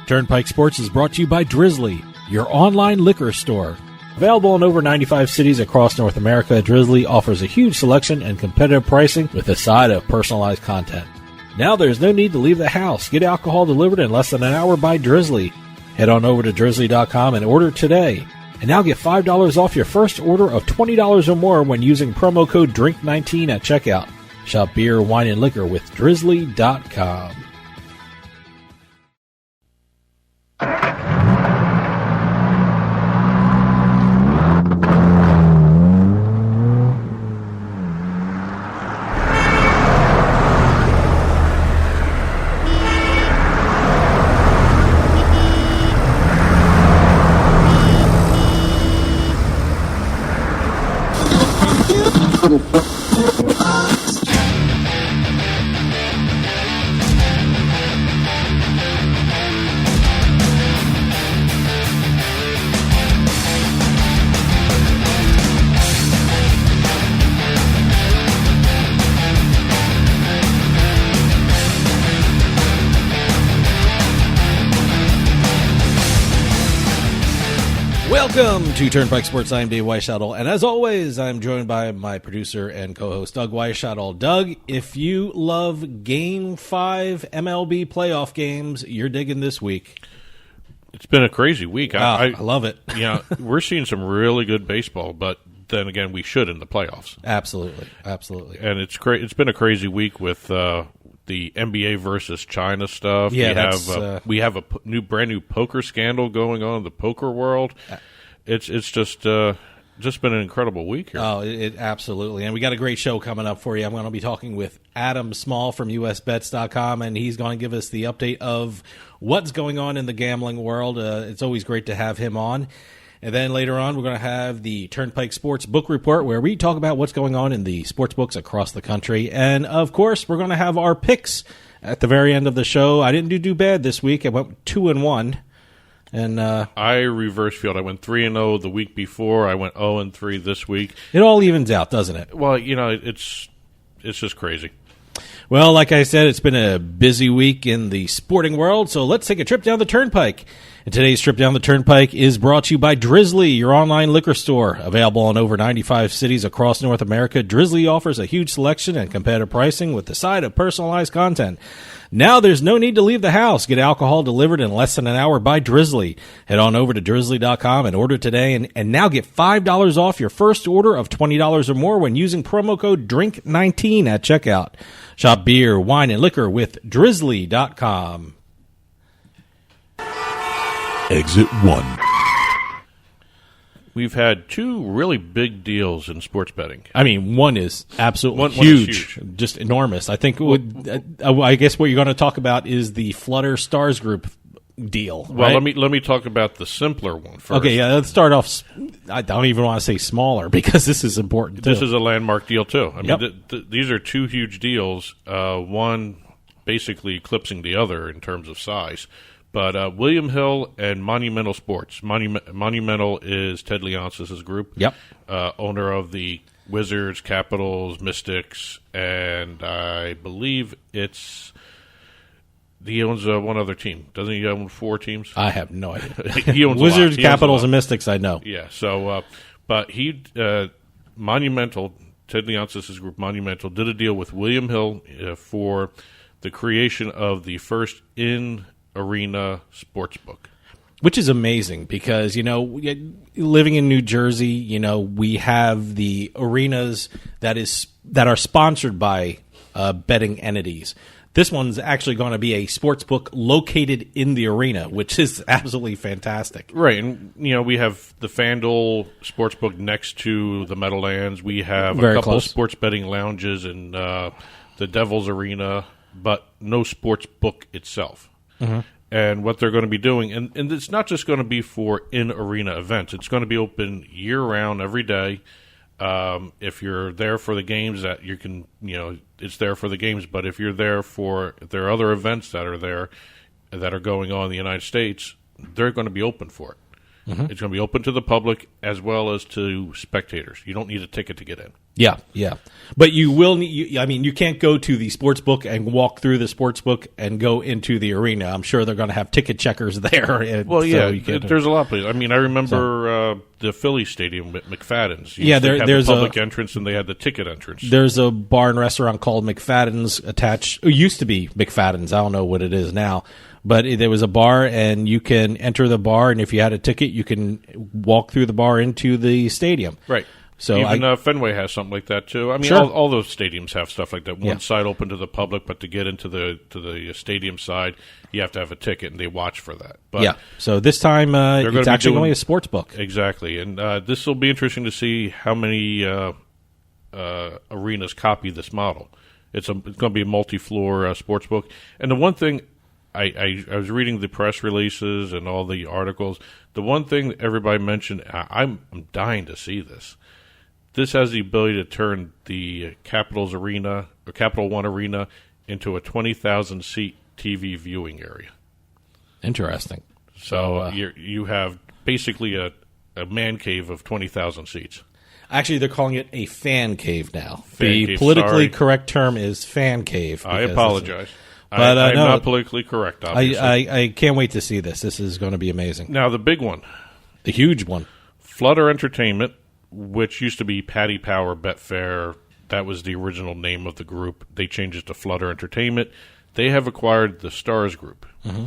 Turnpike Sports is brought to you by Drizzly, your online liquor store. Available in over 95 cities across North America, Drizzly offers a huge selection and competitive pricing with a side of personalized content. Now there's no need to leave the house. Get alcohol delivered in less than an hour by Drizzly. Head on over to drizzly.com and order today. And now get $5 off your first order of $20 or more when using promo code DRINK19 at checkout. Shop beer, wine, and liquor with drizzly.com. Welcome to Turnpike Sports. I'm Dave Weishottle, and as always, I'm joined by my producer and co-host, Doug Weishottle. Doug, if you love Game 5 MLB playoff games, you're digging this week. It's been a crazy week. I love it. We're seeing some really good baseball, but then again, we should in the playoffs. Absolutely. And it's great. It's been a crazy week with the NBA versus China stuff. Yeah, we have a brand new poker scandal going on in the poker world. It's just been an incredible week here. Oh, it absolutely. And we got a great show coming up for you. I'm going to be talking with Adam Small from USBets.com, and he's going to give us the update of what's going on in the gambling world. It's always great to have him on. And then later on, we're going to have the Turnpike Sports Book Report, where we talk about what's going on in the sports books across the country. And, of course, we're going to have our picks at the very end of the show. I didn't do bad this week. I went 2-1. And I reverse field. I went 3-0 the week before. I went 0-3 this week. It all evens out, doesn't it? Well, it's just crazy. Well, like I said, it's been a busy week in the sporting world, so let's take a trip down the Turnpike. And today's trip down the Turnpike is brought to you by Drizzly, your online liquor store. Available in over 95 cities across North America, Drizzly offers a huge selection and competitive pricing with the side of personalized content. Now there's no need to leave the house. Get alcohol delivered in less than an hour by Drizzly. Head on over to drizzly.com and order today, and now get $5 off your first order of $20 or more when using promo code DRINK19 at checkout. Shop beer, wine, and liquor with drizzly.com. Exit 1. We've had two really big deals in sports betting. I mean, one is absolutely One is huge, just enormous. I think I guess what you're going to talk about is the Flutter Stars Group deal. Well, right? let me talk about the simpler one first. Okay, yeah, let's start off. I don't even want to say smaller because this is important too. This is a landmark deal too. I mean, Yep. these are two huge deals. One basically eclipsing the other in terms of size. But William Hill and Monumental Sports. Monumental is Ted Leonsis' group. Yep. Owner of the Wizards, Capitals, Mystics, and I believe he owns one other team. Doesn't he own 4 teams? I have no idea. He owns Wizards, a lot. Capitals, and Mystics, I know. Yeah. So, but Monumental, Ted Leonsis' group, Monumental, did a deal with William Hill for the creation of the first in-arena sports book. Which is amazing because, living in New Jersey, we have the arenas that are sponsored by betting entities. This one's actually going to be a sports book located in the arena, which is absolutely fantastic. Right, and we have the FanDuel Sportsbook next to the Meadowlands. We have Very a couple close. of sports betting lounges in the Devils Arena, but no sports book itself. Mm-hmm. And what they're going to be doing, and it's not just going to be for in-arena events. It's going to be open year-round, every day. If you're there for the games, that you can, it's there for the games. But if you're there if there are other events that are there that are going on in the United States, they're going to be open for it. Mm-hmm. It's going to be open to the public as well as to spectators. You don't need a ticket to get in. Yeah, yeah. But you will need, I mean, you can't go to the sports book and walk through the sports book and go into the arena. I'm sure they're going to have ticket checkers there. And Well, yeah, so there's a lot of places. I mean, I remember the Philly Stadium at McFadden's. Yeah, there's the public entrance, and they had the ticket entrance. There's a bar and restaurant called McFadden's attached. It used to be McFadden's. I don't know what it is now. But there was a bar, and you can enter the bar, and if you had a ticket, you can walk through the bar into the stadium. Right. So even Fenway has something like that too. I mean, sure. all those stadiums have stuff like that. One side open to the public, but to get into the stadium side, you have to have a ticket, and they watch for that. But yeah. So this time it's actually only a sports book. Exactly, and this will be interesting to see how many arenas copy this model. It's going to be a multi-floor sports book. And the one thing I was reading the press releases and all the articles. The one thing that everybody mentioned, I'm dying to see this. This has the ability to turn the Capitals Arena or Capital One Arena into a 20,000 seat TV viewing area. Interesting. So you have basically a man cave of 20,000 seats. Actually, they're calling it a fan cave now. Cave, politically correct term is fan cave. I apologize. But I'm not politically correct, obviously. I can't wait to see this. This is going to be amazing. Now, the big one. The huge one. Flutter Entertainment, which used to be Paddy Power Betfair. That was the original name of the group. They changed it to Flutter Entertainment. They have acquired the Stars Group. Mm-hmm.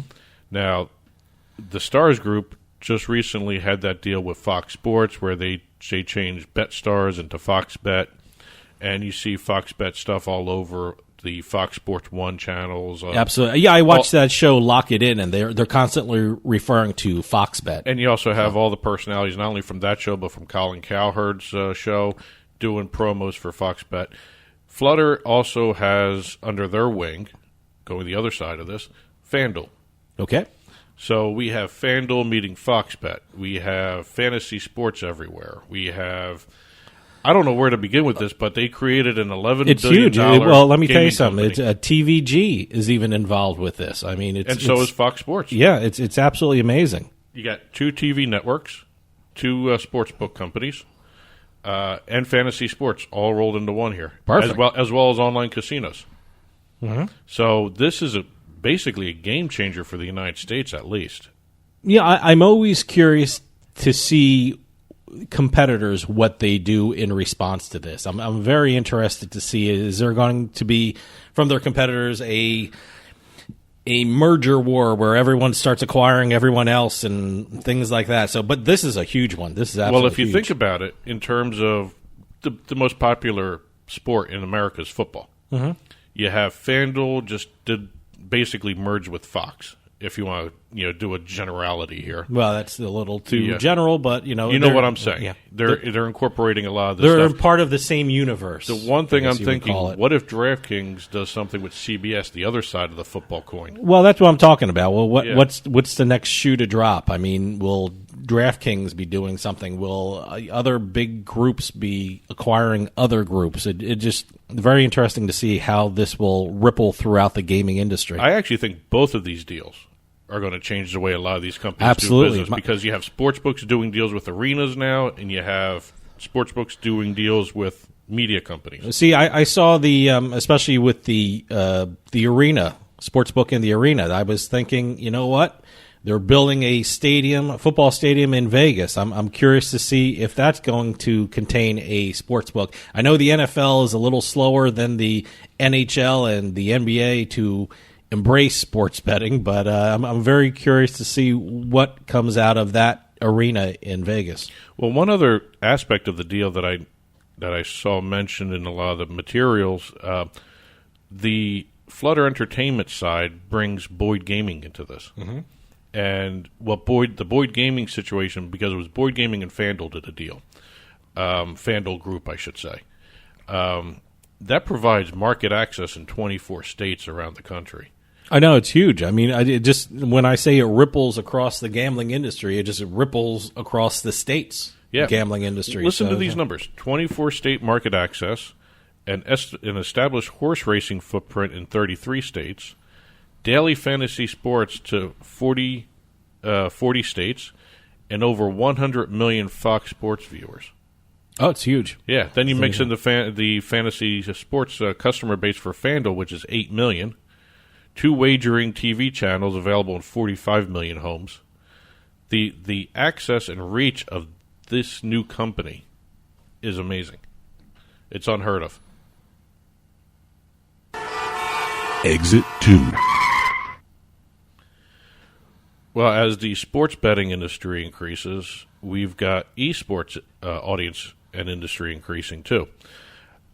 Now, the Stars Group just recently had that deal with Fox Sports where they changed BetStars into Fox Bet, and you see Fox Bet stuff all over the Fox Sports 1 channels. Absolutely. Yeah, I watched that show, Lock It In, and they're constantly referring to Fox Bet. And you also have all the personalities, not only from that show, but from Colin Cowherd's show, doing promos for Fox Bet. Flutter also has, under their wing, going the other side of this, FanDuel. Okay. So we have FanDuel meeting Fox Bet. We have fantasy sports everywhere. We have... I don't know where to begin with this, but they created an $11 billion. It's huge. Well, let me tell you something. Company. It's TVG is even involved with this. I mean, so is Fox Sports. Yeah, it's absolutely amazing. You got 2 TV networks, 2 sports book companies, and fantasy sports all rolled into one here. Perfect. As well as online casinos. Mm-hmm. So this is basically a game changer for the United States, at least. Yeah, I'm always curious to see competitors what they do in response to this. I'm very interested to see, is there going to be from their competitors a merger war where everyone starts acquiring everyone else and things like that. So, but this is a huge one. This is absolutely well. If you huge. think about it, in terms of the most popular sport in America is football. Mm-hmm. You have FanDuel just did basically merge with Fox. If you want to, do a generality here. Well, that's a little too general, but you know what I'm saying. Yeah. They're incorporating a lot of this they're stuff. Part of the same universe. The one thing I'm thinking, what if DraftKings does something with CBS, the other side of the football coin? Well, that's what I'm talking about. Well, what's the next shoe to drop? I mean, will DraftKings be doing something? Will other big groups be acquiring other groups? It just very interesting to see how this will ripple throughout the gaming industry. I actually think both of these deals are going to change the way a lot of these companies Absolutely. do business, because you have sportsbooks doing deals with arenas now, and you have sportsbooks doing deals with media companies. See, I saw the especially with the arena sportsbook in the arena. I was thinking, you know what? They're building a football stadium in Vegas. I'm curious to see if that's going to contain a sportsbook. I know the NFL is a little slower than the NHL and the NBA to embrace sports betting, but I'm very curious to see what comes out of that arena in Vegas. Well, one other aspect of the deal that I saw mentioned in a lot of the materials, the Flutter Entertainment side brings Boyd Gaming into this. Mm-hmm. And the Boyd Gaming situation, because it was Boyd Gaming and FanDuel did a deal, FanDuel Group, I should say, that provides market access in 24 states around the country. I know, it's huge. I mean, when I say it ripples across the gambling industry, it ripples across the states. Yeah. Gambling industry. Listen to these numbers: 24 state market access, an established horse racing footprint in 33 states, daily fantasy sports to 40 states, and over 100 million Fox Sports viewers. Oh, it's huge. Yeah. Then you mix in the fantasy sports customer base for FanDuel, which is 8 million. 2 wagering TV channels available in 45 million homes. The access and reach of this new company is amazing. It's unheard of. Exit 2. Well, as the sports betting industry increases, we've got esports audience and industry increasing too.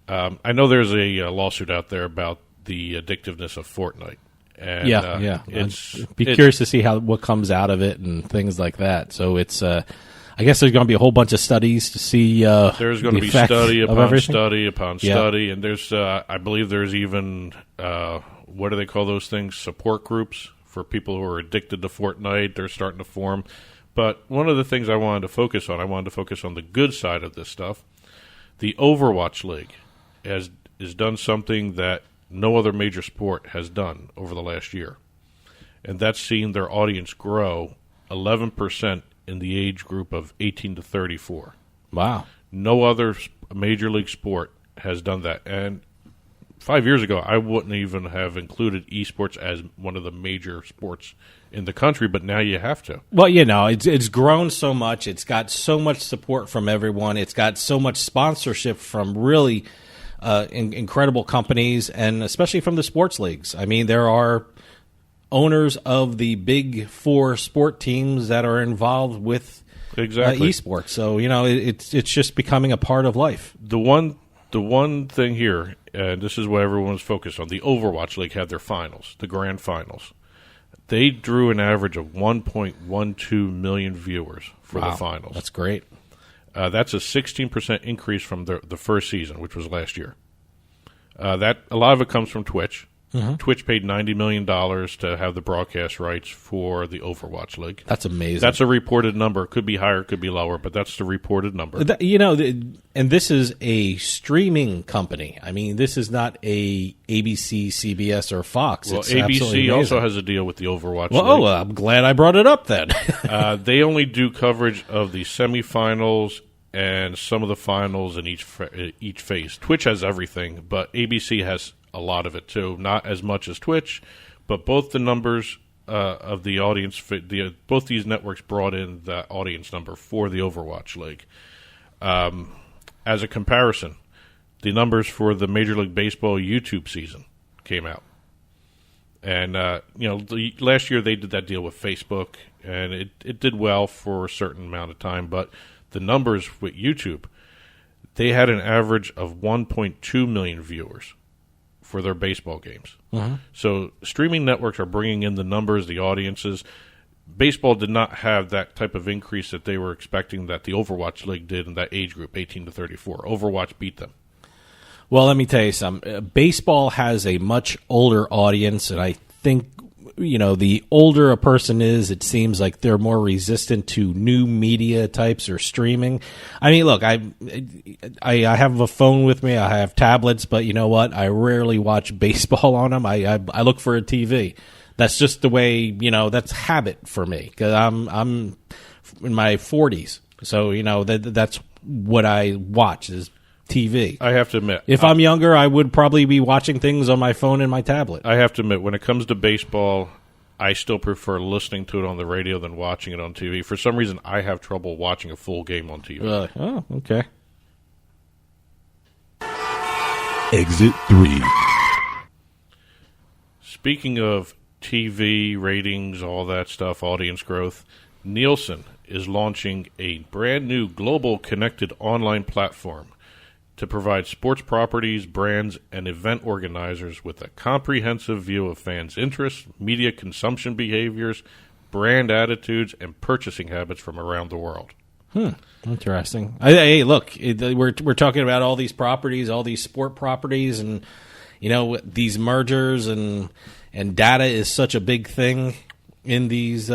I know there's a lawsuit out there about the addictiveness of Fortnite. And, I'd be curious to see what comes out of it and things like that. So it's, I guess there's going to be a whole bunch of studies to see. There's going to be study upon study upon study, and there's, I believe, there's even what do they call those things? Support groups for people who are addicted to Fortnite. They're starting to form. But one of the things I wanted to focus on the good side of this stuff. The Overwatch League has done something that no other major sport has done over the last year. And that's seen their audience grow 11% in the age group of 18 to 34. Wow. No other major league sport has done that. And 5 years ago, I wouldn't even have included esports as one of the major sports in the country, but now you have to. Well, it's grown so much. It's got so much support from everyone. It's got so much sponsorship from really incredible companies, and especially from the sports leagues. I mean, there are owners of the big 4 sport teams that are involved with esports. So, it's just becoming a part of life. The one thing here, and this is what everyone's focused on, the Overwatch League had their finals, the grand finals. They drew an average of 1.12 million viewers for the finals. That's great. That's a 16% increase from the first season, which was last year. That a lot of it comes from Twitch. Mm-hmm. Twitch paid $90 million to have the broadcast rights for the Overwatch League. That's amazing. That's a reported number. It could be higher, it could be lower, but that's the reported number. And this is a streaming company. I mean, this is not a ABC, CBS, or Fox. Well, it's ABC also has a deal with the Overwatch League. Oh, I'm glad I brought it up then. They only do coverage of the semifinals and some of the finals in each phase. Twitch has everything, but ABC has a lot of it too. Not as much as Twitch, but both the numbers of the audience, both these networks brought in the audience number for the Overwatch League. As a comparison, the numbers for the Major League Baseball YouTube season came out. And, last year they did that deal with Facebook, and it did well for a certain amount of time, but the numbers with YouTube, they had an average of 1.2 million viewers for their baseball games. Mm-hmm. So streaming networks are bringing in the numbers, the audiences. Baseball did not have that type of increase that they were expecting that the Overwatch League did in that age group, 18 to 34. Overwatch beat them. Well, let me tell you something. Baseball has a much older audience, and I think, the older a person is, it seems like they're more resistant to new media types or streaming. I mean, look, I have a phone with me. I have tablets, but you know what? I rarely watch baseball on them. I look for a TV. That's just the way, that's habit for me, because I'm in my 40s. So, that's what I watch is TV. I have to admit, if I'm younger, I would probably be watching things on my phone and my tablet. I have to admit, when it comes to baseball, I still prefer listening to it on the radio than watching it on TV. For some reason, I have trouble watching a full game on TV. Oh, okay. Exit 3. Speaking of TV, ratings, all that stuff, audience growth, Nielsen is launching a brand new global connected online platform to provide sports properties, brands, and event organizers with a comprehensive view of fans' interests, media consumption behaviors, brand attitudes, and purchasing habits from around the world. Interesting. Hey, look, we're talking about all these properties, all these sport properties, and these mergers and data is such a big thing in these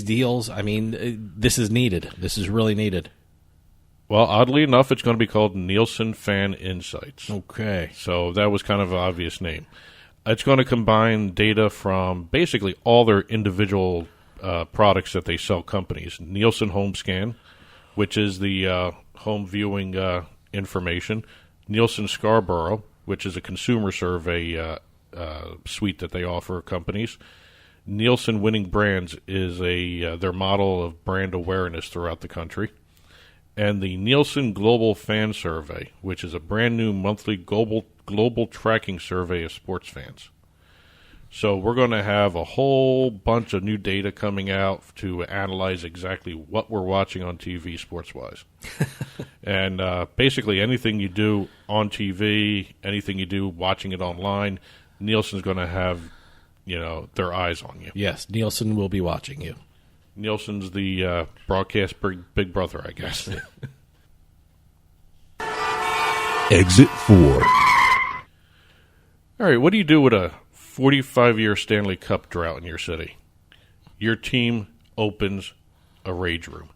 deals. I mean, this is needed. This is really needed. Well, oddly enough, it's going to be called Nielsen Fan Insights. Okay. So that was kind of an obvious name. It's going to combine data from basically all their individual products that they sell companies. Nielsen Home Scan, which is the home viewing information. Nielsen Scarborough, which is a consumer survey suite that they offer companies. Nielsen Winning Brands is their model of brand awareness throughout the country. And the Nielsen Global Fan Survey, which is a brand new monthly global tracking survey of sports fans. So we're going to have a whole bunch of new data coming out to analyze exactly what we're watching on TV sports-wise. And basically anything you do on TV, anything you do watching it online, Nielsen's going to have, their eyes on you. Yes, Nielsen will be watching you. Nielsen's the broadcast big brother, I guess. Exit 4. All right, what do you do with a 45-year Stanley Cup drought in your city? Your team opens a rage room.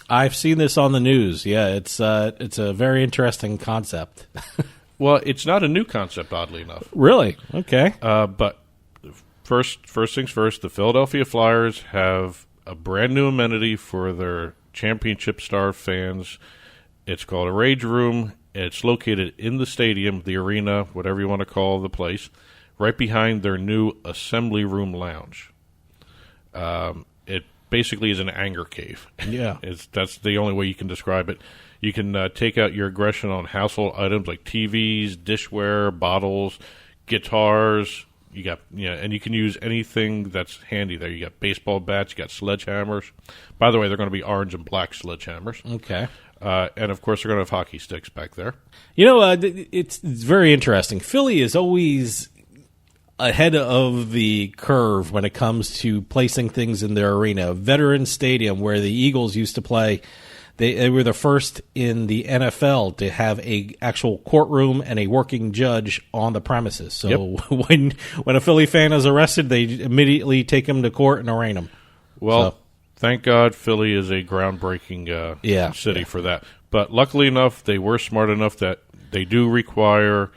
I've seen this on the news. Yeah, it's a very interesting concept. Well, it's not a new concept, oddly enough. Really? Okay. But first things first, the Philadelphia Flyers have a brand new amenity for their championship star fans. It's called a Rage Room. It's located in the stadium, the arena, whatever you want to call the place, right behind their new Assembly Room Lounge. It basically is an anger cave. Yeah. That's the only way you can describe it. You can take out your aggression on household items like TVs, dishware, bottles, guitars. You got, and you can use anything that's handy there. You got baseball bats, you got sledgehammers. By the way, they're going to be orange and black sledgehammers. Okay. And of course, they're going to have hockey sticks back there. It's very interesting. Philly is always ahead of the curve when it comes to placing things in their arena. Veterans Stadium, where the Eagles used to play, they were the first in the NFL to have a actual courtroom and a working judge on the premises. So when a Philly fan is arrested, they immediately take him to court and arraign him. Well, thank God Philly is a groundbreaking city for that. But luckily enough, they were smart enough that they do require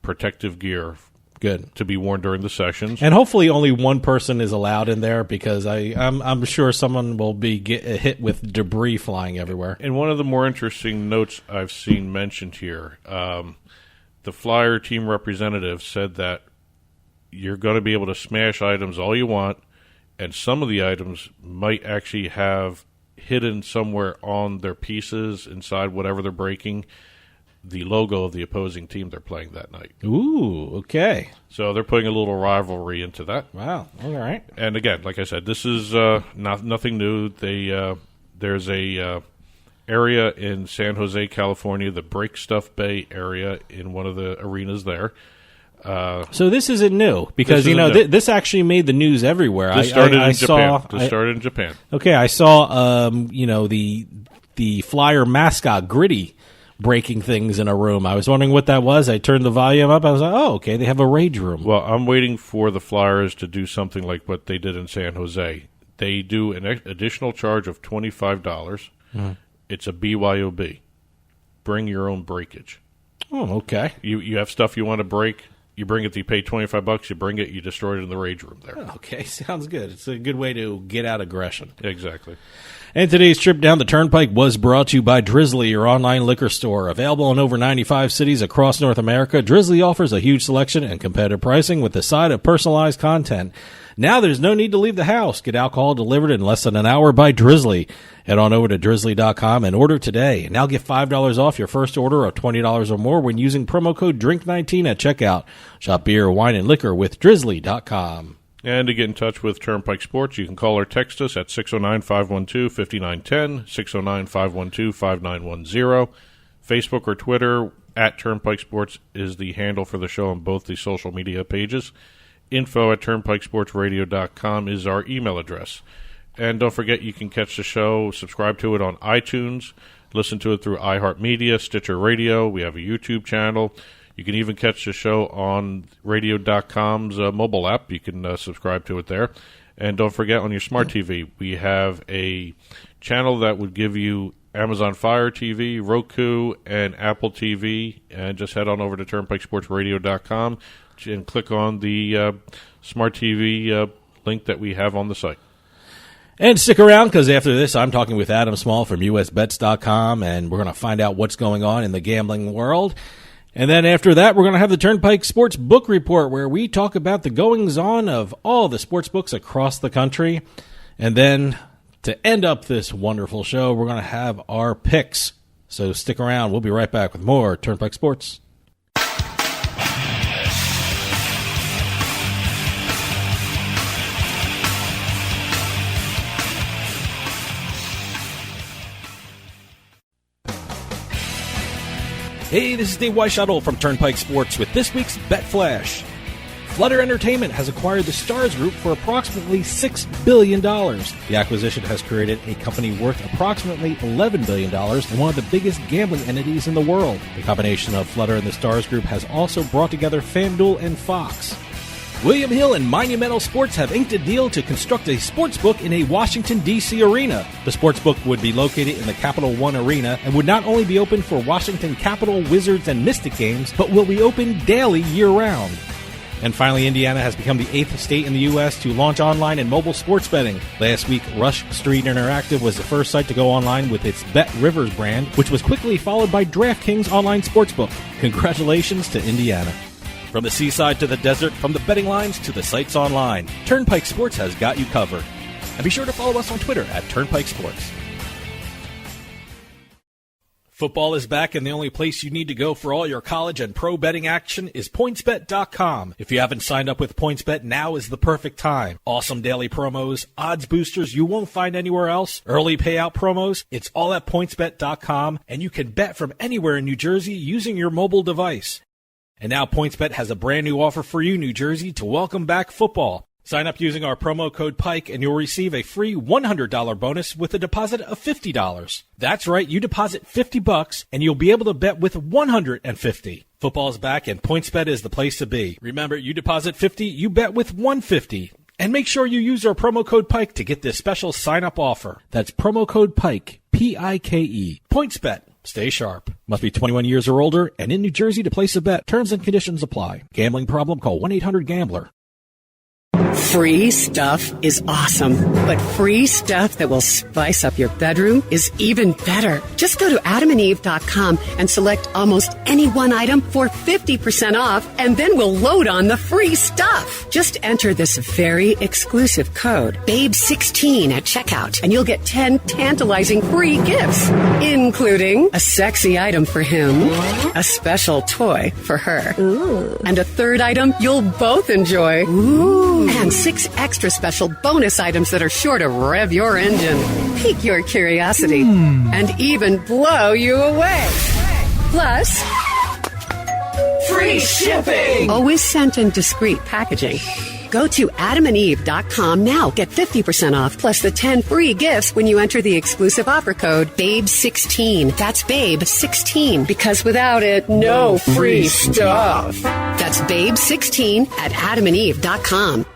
protective gear. Good. To be worn during the sessions. And hopefully only one person is allowed in there, because I'm sure someone will be hit with debris flying everywhere. And one of the more interesting notes I've seen mentioned here, the Flyer team representative said that you're going to be able to smash items all you want, and some of the items might actually have hidden somewhere on their pieces inside whatever they're breaking the logo of the opposing team they're playing that night. Ooh, okay. So they're putting a little rivalry into that. Wow, all right. And again, like I said, this is nothing new. There's a area in San Jose, California, the Break Stuff Bay area in one of the arenas there. So this isn't new, because this actually made the news everywhere. This started in Japan. This started in Japan. Okay, I saw the Flyer mascot Gritty breaking things in a room. I was wondering what that was. I turned the volume up. I was like, oh, okay, they have a rage room. Well, I'm waiting for the Flyers to do something like what they did in San Jose. They do an additional charge of $25. Mm-hmm. It's a BYOB. Bring your own breakage. Oh, okay. You have stuff you want to break. You bring it, you pay $25, you bring it, you destroy it in the rage room there. Okay, sounds good. It's a good way to get out aggression. Exactly. And today's trip down the Turnpike was brought to you by Drizzly, your online liquor store. Available in over 95 cities across North America, Drizzly offers a huge selection and competitive pricing with the side of personalized content. Now there's no need to leave the house. Get alcohol delivered in less than an hour by Drizzly. Head on over to drizzly.com and order today. Now get $5 off your first order of $20 or more when using promo code DRINK19 at checkout. Shop beer, wine, and liquor with drizzly.com. And to get in touch with Turnpike Sports, you can call or text us at 609-512-5910, 609-512-5910. Facebook or Twitter, at Turnpike Sports is the handle for the show on both the social media pages. Info at turnpikesportsradio.com is our email address. And don't forget, you can catch the show, subscribe to it on iTunes, listen to it through iHeartMedia, Stitcher Radio. We have a YouTube channel. You can even catch the show on radio.com's mobile app. You can subscribe to it there. And don't forget, on your smart TV, we have a channel that would give you Amazon Fire TV, Roku, and Apple TV. And just head on over to turnpikesportsradio.com and click on the smart TV link that we have on the site. And stick around, because after this, I'm talking with Adam Small from USBets.com, and we're going to find out what's going on in the gambling world. And then after that, we're going to have the Turnpike Sports Book Report, where we talk about the goings-on of all the sports books across the country. And then, to end up this wonderful show, we're going to have our picks. So stick around. We'll be right back with more Turnpike Sports. Hey, this is Dave Weishuttle from Turnpike Sports with this week's Bet Flash. Flutter Entertainment has acquired the Stars Group for approximately $6 billion. The acquisition has created a company worth approximately $11 billion and one of the biggest gambling entities in the world. The combination of Flutter and the Stars Group has also brought together FanDuel and Fox. William Hill and Monumental Sports have inked a deal to construct a sportsbook in a Washington, D.C. arena. The sportsbook would be located in the Capital One Arena and would not only be open for Washington Capitol, Wizards, and Mystic games, but will be open daily year-round. And finally, Indiana has become the 8th state in the U.S. to launch online and mobile sports betting. Last week, Rush Street Interactive was the first site to go online with its Bet Rivers brand, which was quickly followed by DraftKings Online Sportsbook. Congratulations to Indiana. From the seaside to the desert, from the betting lines to the sites online, Turnpike Sports has got you covered. And be sure to follow us on Twitter at Turnpike Sports. Football is back, and the only place you need to go for all your college and pro betting action is PointsBet.com. If you haven't signed up with PointsBet, now is the perfect time. Awesome daily promos, odds boosters you won't find anywhere else, early payout promos, it's all at PointsBet.com, and you can bet from anywhere in New Jersey using your mobile device. And now PointsBet has a brand new offer for you, New Jersey, to welcome back football. Sign up using our promo code PIKE and you'll receive a free $100 bonus with a deposit of $50. That's right, you deposit $50 and you'll be able to bet with $150. Football is back and PointsBet is the place to be. Remember, you deposit $50, you bet with $150. And make sure you use our promo code PIKE to get this special sign-up offer. That's promo code PIKE, P-I-K-E. PointsBet. Stay sharp. Must be 21 years or older and in New Jersey to place a bet. Terms and conditions apply. Gambling problem? Call 1-800-GAMBLER. Free stuff is awesome, but free stuff that will spice up your bedroom is even better. Just go to adamandeve.com and select almost any one item for 50% off, and then we'll load on the free stuff. Just enter this very exclusive code, BABE16 at checkout, and you'll get 10 tantalizing free gifts, including a sexy item for him, a special toy for her, and a third item you'll both enjoy. And 6 extra special bonus items that are sure to rev your engine, pique your curiosity, and even blow you away. Plus, free shipping! Always sent in discreet packaging. Go to adamandeve.com now. Get 50% off plus the 10 free gifts when you enter the exclusive offer code BABE16. That's BABE16, because without it, no free stuff. That's BABE16 at adamandeve.com.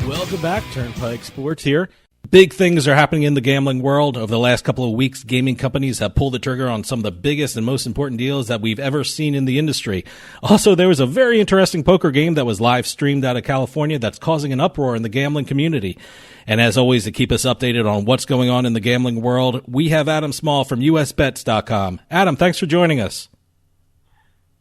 Welcome back, Turnpike Sports here. Big things are happening in the gambling world. Over the last couple of weeks, gaming companies have pulled the trigger on some of the biggest and most important deals that we've ever seen in the industry. Also, there was a very interesting poker game that was live streamed out of California that's causing an uproar in the gambling community. And as always, to keep us updated on what's going on in the gambling world, we have Adam Small from USBets.com. Adam, thanks for joining us.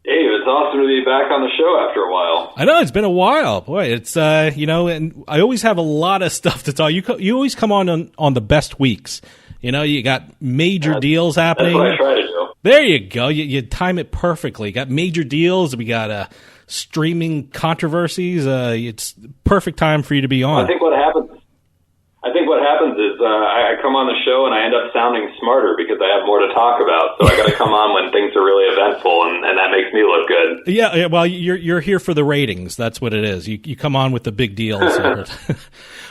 Dave, it's awesome to be back on the show after a while. I know, it's been a while. Boy, it's, and I always have a lot of stuff to tell. You always come on the best weeks. You know, you got major deals happening. That's what I try to do. There you go. You time it perfectly. You got major deals. We got streaming controversies. It's perfect time for you to be on. I think what happens I think what happens is I come on the show and I end up sounding smarter because I have more to talk about. So I got to come on when things are really eventful, and that makes me look good. Yeah, well, you're here for the ratings. That's what it is. You come on with the big deals.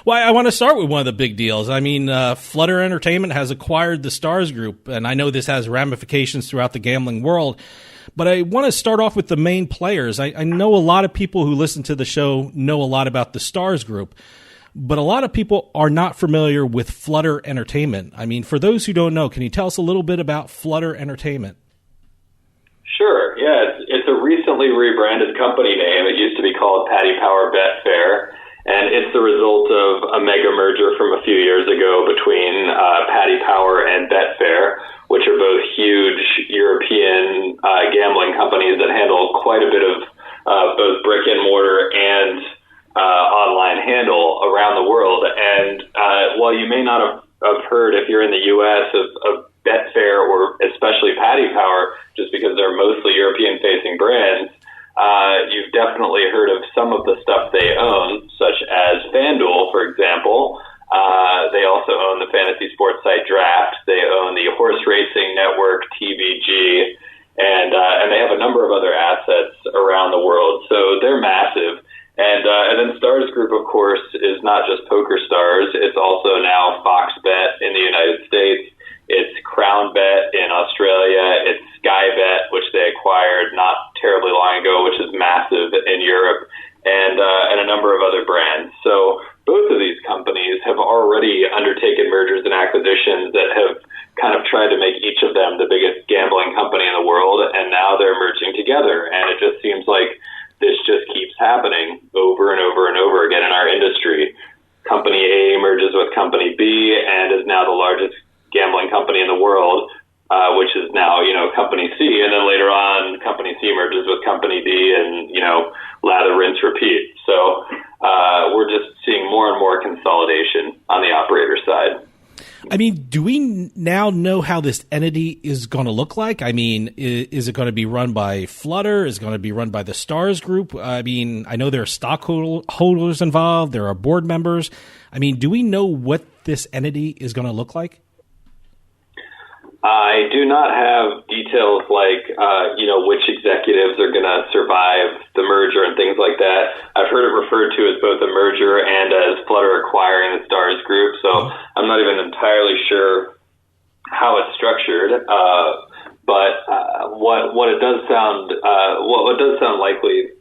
Well, I want to start with one of the big deals. I mean, Flutter Entertainment has acquired the Stars Group, and I know this has ramifications throughout the gambling world. But I want to start off with the main players. I know a lot of people who listen to the show know a lot about the Stars Group, but a lot of people are not familiar with Flutter Entertainment. I mean, for those who don't know, can you tell us a little bit about Flutter Entertainment? Sure. Yeah, it's a recently rebranded company name. It used to be called Paddy Power Betfair, and it's the result of a mega merger from a few years ago between Paddy Power and Betfair, which are both huge European gambling companies that handle quite a bit of both brick and mortar and online handle around the world. And while you may not have heard, if you're in the U.S., of Betfair or especially Paddy Power, just because they're mostly European-facing brands, you've definitely heard of some of the stuff they own, such as FanDuel, for example. They also own the fantasy sports site Draft. They own the horse racing network TVG, and they have a number of other assets around the world. So they're massive. And then Stars Group, of course, is not just Poker Stars. It's also now Fox Bet in the United States. It's Crown Bet in Australia. It's Sky Bet, which they acquired not terribly long ago, which is massive in Europe, and a number of other brands. So both of these companies have already undertaken mergers and acquisitions that have kind of tried to make each of them the biggest gambling company in the world, and now they're merging together. And it just seems like this just keeps happening over and over and over again in our industry. Company A merges with Company B and is now the largest gambling company in the world, which is now, Company C. And then later on, Company C merges with Company D and, lather, rinse, repeat. So we're just seeing more and more consolidation on the operator side. I mean, do we now know how this entity is going to look like? I mean, is it going to be run by Flutter? Is it going to be run by the Stars Group? I mean, I know there are stockholders involved. There are board members. I mean, do we know what this entity is going to look like? I do not have details like, which executives are going to survive the merger and things like that. I've heard it referred to as both a merger and as Flutter acquiring the Stars Group, so I'm not even entirely sure how it's structured. But what it does sound, what does sound likely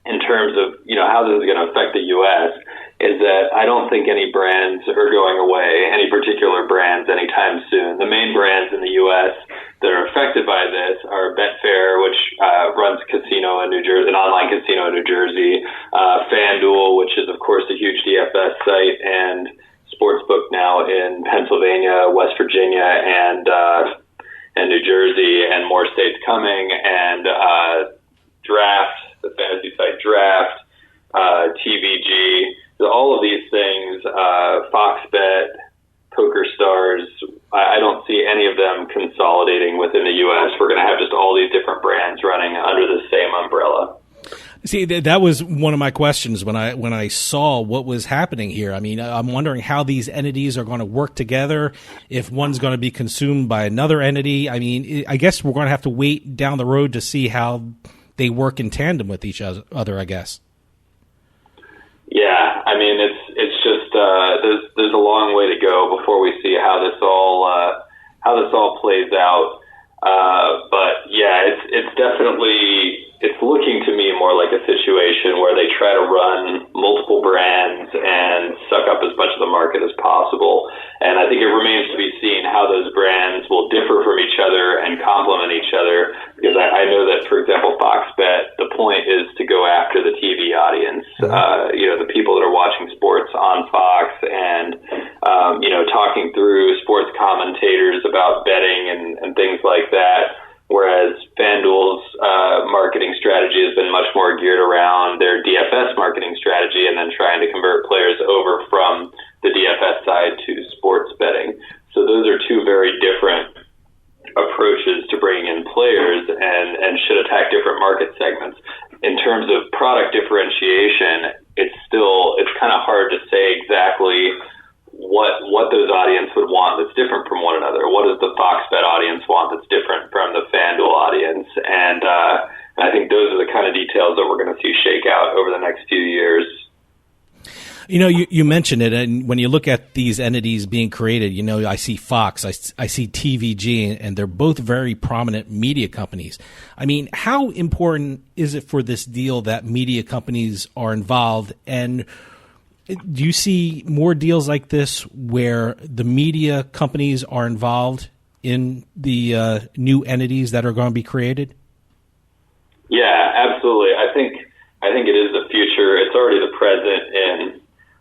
in terms of, how this is going to affect the U.S. is that I don't think any brands are going away, any particular brands, anytime soon. The main brands in the U.S. that are affected by this are Betfair, which runs casino in New Jersey, an online casino in New Jersey, FanDuel, which is, of course, a huge DFS site, and Sportsbook now in Pennsylvania, West Virginia, and New Jersey, and more states coming, and Draft, the fantasy site Draft, TVG, all of these things, Fox Bet, Poker Stars, I don't see any of them consolidating within the U.S. We're going to have just all these different brands running under the same umbrella. See, that was one of my questions when I saw what was happening here. I mean, I'm wondering how these entities are going to work together, if one's going to be consumed by another entity. I mean, I guess we're going to have to wait down the road to see how they work in tandem with each other, I guess. Yeah, I mean, it's just there's a long way to go before we see how this all plays out. But yeah, it's definitely, it's looking to me more like a situation where they try to run multiple brands and suck up as much of the market as possible. And I think it remains to be seen how those brands will differ from each other and complement each other. Because I know that, for example, Fox Bet, the point is to go after the TV audience, the people that are watching sports on Fox and, talking through sports commentators about betting and things like that. Whereas FanDuel's marketing strategy has been much more geared around their DFS marketing strategy and then trying to convert players over from the DFS side to sports betting. So those are two very different approaches to bringing in players and should attack different market segments. In terms of product differentiation, it's kind of hard to say exactly from one another? What does the Fox Bet audience want that's different from the FanDuel audience? And I think those are the kind of details that we're going to see shake out over the next few years. You mentioned it, and when you look at these entities being created, I see Fox, I see TVG, and they're both very prominent media companies. I mean, how important is it for this deal that media companies are involved? And do you see more deals like this where the media companies are involved in the new entities that are going to be created? Yeah, absolutely. I think it is the future. It's already the present in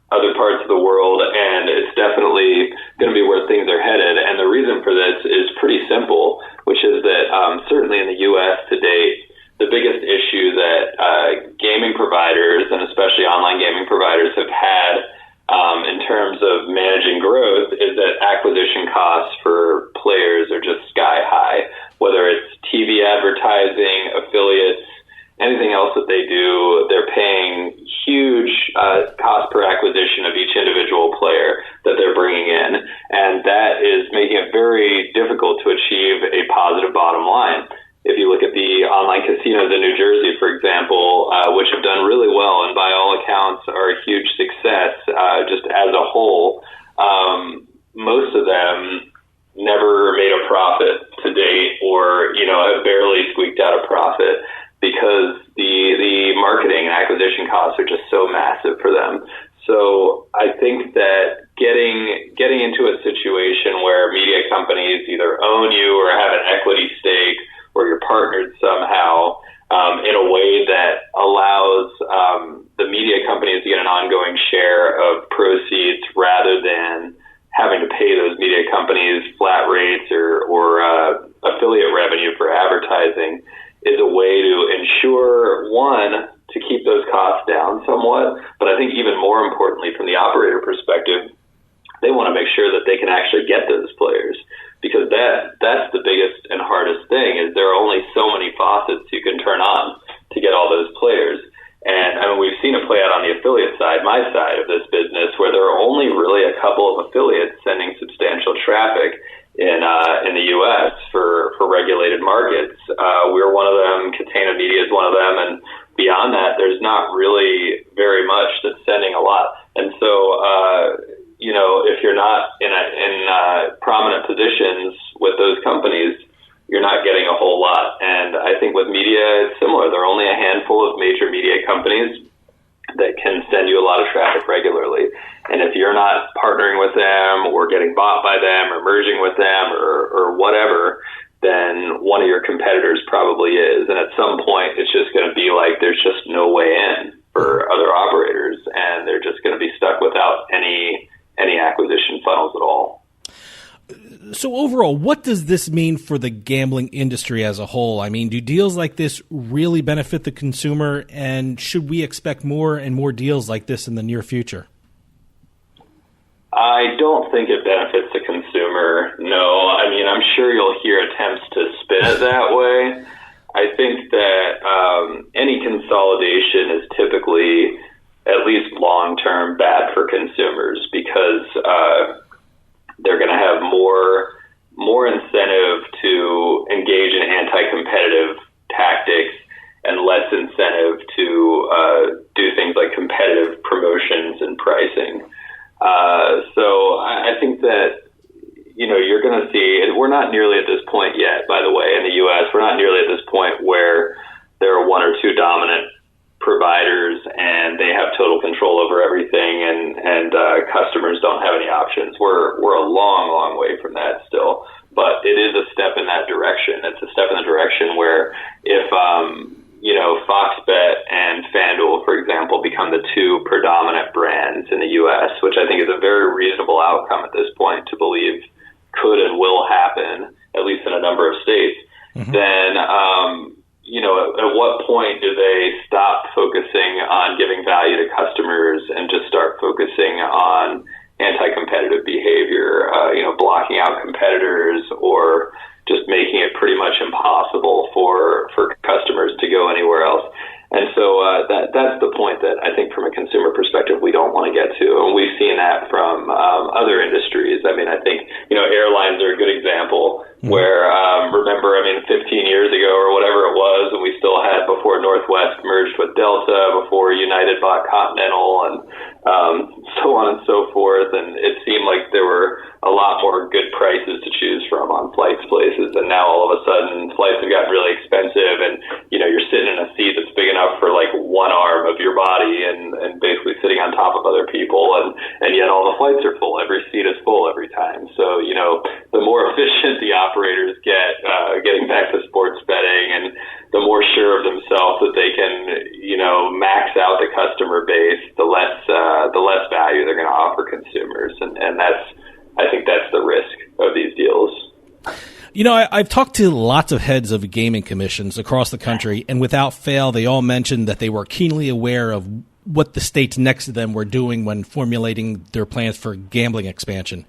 other parts of the world, and it's definitely going to be where things are headed. And the reason for this is pretty simple, which is that certainly in the U.S. to date, the biggest issue that gaming providers, and especially online gaming providers, have had in terms of managing growth is that acquisition costs for players are just sky high, whether it's TV advertising, affiliates, anything else that they do. They're paying huge cost per acquisition of each individual player that they're bringing in, and that is making it very difficult to achieve a positive bottom line. If you look at the online casinos in New Jersey, for example, which have done really well and by all accounts are a huge success just as a whole, most of them never made a profit to date, or have barely squeaked out a profit, because the marketing and acquisition costs are just so massive for them. So I think that getting into a situation where media companies either own you or have an equity stake, or you're partnered somehow in a way that allows the media companies to get an ongoing share of proceeds rather than having to pay those media companies flat rates or affiliate revenue for advertising, is a way to ensure, one, to keep those costs down somewhat, but I think even more importantly from the operator perspective, they want to make sure that they can actually get those players, because that's the biggest and hardest thing, is there are only so many faucets you can turn on to get all those players. And I mean, we've seen it play out on the affiliate side, my side of this business, where there are only really a couple of affiliates sending substantial traffic in the U.S. for regulated markets. We're one of them. Catena Media is one of them, and beyond that, there's not really very much that's sending a lot. And so, if you're not in prominent positions with those companies, you're not getting a whole lot. And I think with media, it's similar. There are only a handful of major media companies that can send you a lot of traffic regularly. And if you're not partnering with them or getting bought by them or merging with them or whatever, then one of your competitors probably is. And at some point, it's just going to be like there's just no way in for other operators, and they're just going to be stuck without any acquisition funnels at all. So overall, what does this mean for the gambling industry as a whole? I mean, do deals like this really benefit the consumer, and should we expect more and more deals like this in the near future? I don't think it benefits the consumer, no. I mean, I'm sure you'll hear attempts to spin it that way. I think that any consolidation is typically, at least long-term, bad for consumers, because they're going to have more incentive to engage in anti-competitive tactics and less incentive to do things like competitive promotions and pricing. So I think that, you're going to see, we're not nearly at this point yet, by the way, in the U.S., we're not nearly at this point where there are one or two dominant providers and they have total control over everything, and customers don't have any options. We're a long way from that still, but it is a step in that direction. It's a step in the direction where if Fox Bet and FanDuel, for example, become the two predominant brands in the U.S., which I think is a very reasonable outcome at this point to believe could and will happen, at least in a number of states, then at what point do they stop focusing on giving value to customers and just start focusing on anti-competitive behavior, blocking out competitors or just making it pretty much impossible for customers to go anywhere else? And so that's the point that I think from a consumer perspective we don't want to get to. And we've seen that from other industries. I mean, I think, airlines airlines are a good example where, remember, 15 years ago or whatever it was, and we still had before Northwest merged with Delta, before United bought Continental, and so on and so forth. And it seemed like there were a lot more good prices to choose from on flights places. And now all of a sudden flights have gotten really expensive, and, you're sitting in a seat that's big enough for like one arm of your body and basically sitting on top of other people. And yet all the flights are full. Every seat is full every time. So, the more efficient the operators get, getting back to sports betting, and the more sure of themselves that they can, max out the customer base, the less value they're going to offer consumers. And I think that's the risk of these deals. I've talked to lots of heads of gaming commissions across the country, and without fail, they all mentioned that they were keenly aware of what the states next to them were doing when formulating their plans for gambling expansion.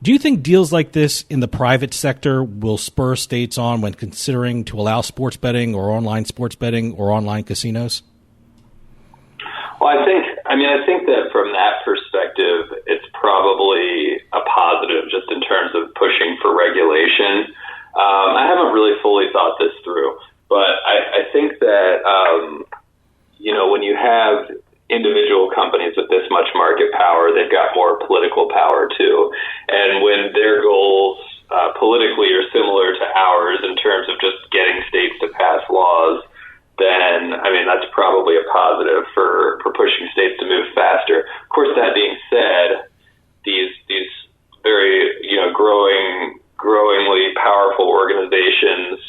Do you think deals like this in the private sector will spur states on when considering to allow sports betting or online sports betting or online casinos? Well, I think that from that perspective, it's probably a positive just in terms of pushing for regulation. I haven't really fully thought this through, but I think that, when you have individual companies with this much market power, they've got more political power too. And when their goals politically are similar to ours in terms of just getting states to pass laws, then, that's probably a positive for pushing states to move faster. Of course, that being said, these very, growingly powerful organizations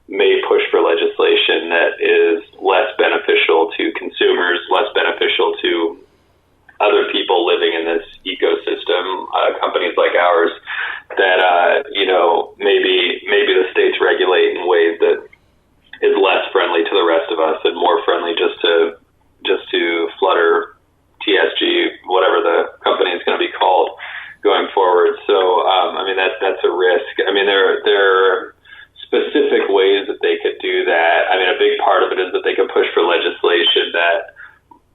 may push for legislation that is less beneficial to consumers, less beneficial to other people living in this ecosystem, companies like ours, that, maybe the states regulate in ways that is less friendly to the rest of us and more friendly just to Flutter, TSG, whatever the company is going to be called going forward. So, that's a risk. There are specific ways that they could do that. A big part of it is that they could push for legislation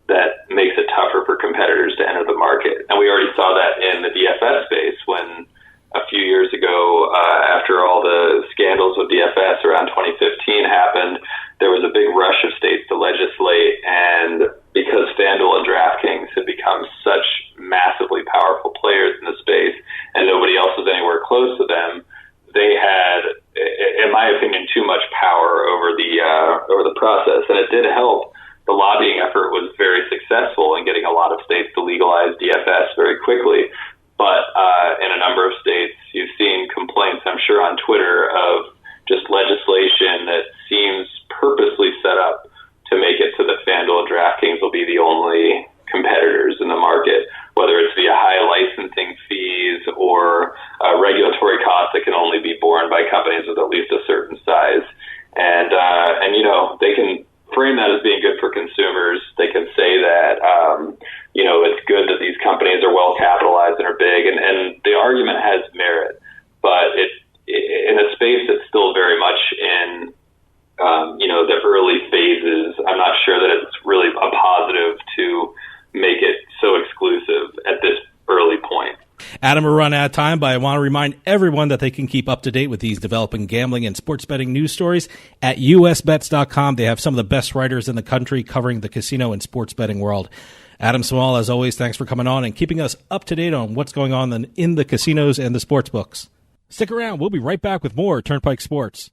that makes it tougher for competitors to enter the market. And we already saw that in the DFS space when a few years ago, after all the scandals with DFS around 2015 happened, there was a big rush of states to legislate, and because FanDuel and DraftKings had become such massively powerful players in the space, and nobody else was anywhere close to them, they had, in my opinion, too much power over the process, and it did help. The lobbying effort was very successful in getting a lot of states to legalize DFS very quickly. But in a number of states, you've seen complaints, I'm sure, on Twitter of just legislation that seems purposely set up to make it so that FanDuel and DraftKings will be the only competitors in the market, whether it's via high licensing fees or regulatory costs that can only be borne by companies with at least a certain size. And they can frame that as being good for consumers. They can say that, it's good that these companies are well capitalized and are big, and the argument has merit, but in a space that's still very much in, the early phases, I'm not sure that it's really a positive to make it so exclusive at this early point. Adam, we're running out of time, but I want to remind everyone that they can keep up to date with these developing gambling and sports betting news stories at usbets.com. They have some of the best writers in the country covering the casino and sports betting world. Adam Small, as always, thanks for coming on and keeping us up to date on what's going on in the casinos and the sports books. Stick around. We'll be right back with more Turnpike Sports.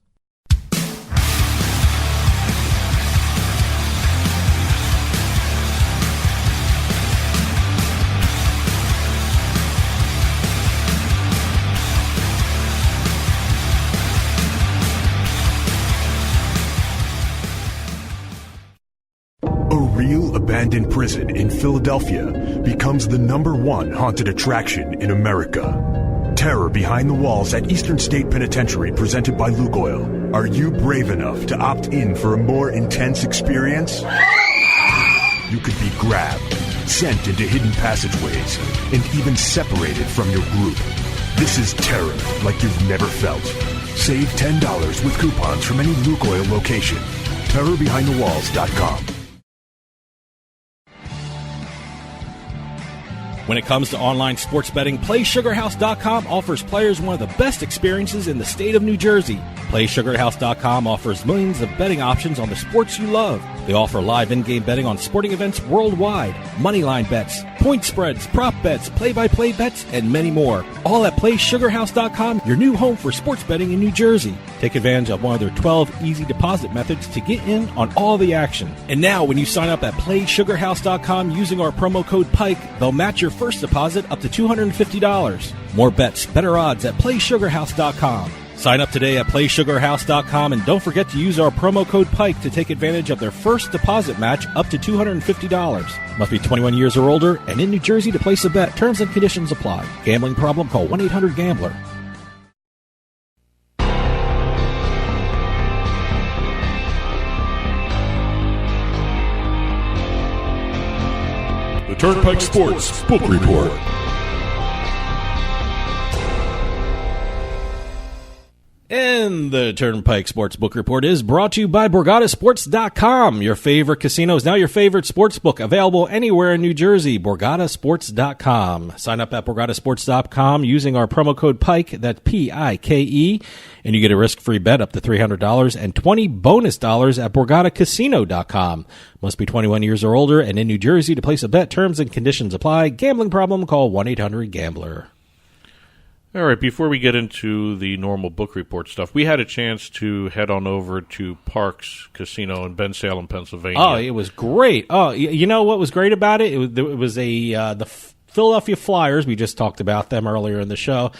A real abandoned prison in Philadelphia becomes the #1 haunted attraction in America. Terror Behind the Walls at Eastern State Penitentiary, presented by Lukoil. Are you brave enough to opt in for a more intense experience? You could be grabbed, sent into hidden passageways, and even separated from your group. This is terror like you've never felt. Save $10 with coupons from any Lukoil location. TerrorBehindTheWalls.com. When it comes to online sports betting, PlaySugarHouse.com offers players one of the best experiences in the state of New Jersey. PlaySugarHouse.com offers millions of betting options on the sports you love. They offer live in-game betting on sporting events worldwide, moneyline bets, point spreads, prop bets, play-by-play bets, and many more. All at PlaySugarHouse.com, your new home for sports betting in New Jersey. Take advantage of one of their 12 easy deposit methods to get in on all the action. And now, when you sign up at PlaySugarHouse.com using our promo code PIKE, they'll match your first deposit up to $250. More bets, better odds at PlaySugarHouse.com. Sign up today at PlaySugarHouse.com and don't forget to use our promo code PIKE to take advantage of their first deposit match up to $250. Must be 21 years or older and in New Jersey to place a bet. Terms and conditions apply. Gambling problem? Call 1-800-GAMBLER. The Turnpike Sports Book Report. And the Turnpike Sports Book Report is brought to you by BorgataSports.com. Your favorite casino is now your favorite sports book. Available anywhere in New Jersey. BorgataSports.com. Sign up at BorgataSports.com using our promo code PIKE, that's P-I-K-E, and you get a risk-free bet up to $300 and 20 bonus dollars at BorgataCasino.com. Must be 21 years or older and in New Jersey to place a bet. Terms and conditions apply. Gambling problem? Call 1-800-GAMBLER. All right, before we get into the normal book report stuff, we had a chance to head on over to Parks Casino in Bensalem, Pennsylvania. Oh, it was great. Oh, you know what was great about it? It was the Philadelphia Flyers. We just talked about them earlier in the show.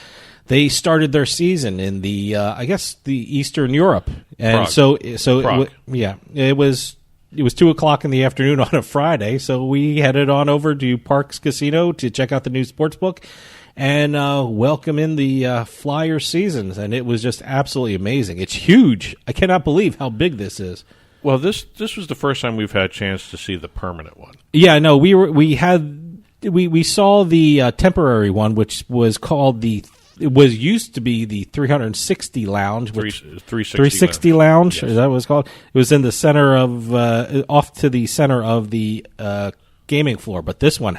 They started their season in the I guess the Eastern Europe, and Prague. It was 2:00 in the afternoon on a Friday. So we headed on over to Parks Casino to check out the new sports book and welcome in the Flyer seasons, and it was just absolutely amazing. It's huge. I cannot believe how big this is. Well, this was the first time we've had a chance to see the permanent one. Yeah, no, we saw the temporary one, which was called used to be the 360 Lounge, which 360 Lounge. Yes. Is that what it's called? It was in the center of off to the center of the gaming floor, but this one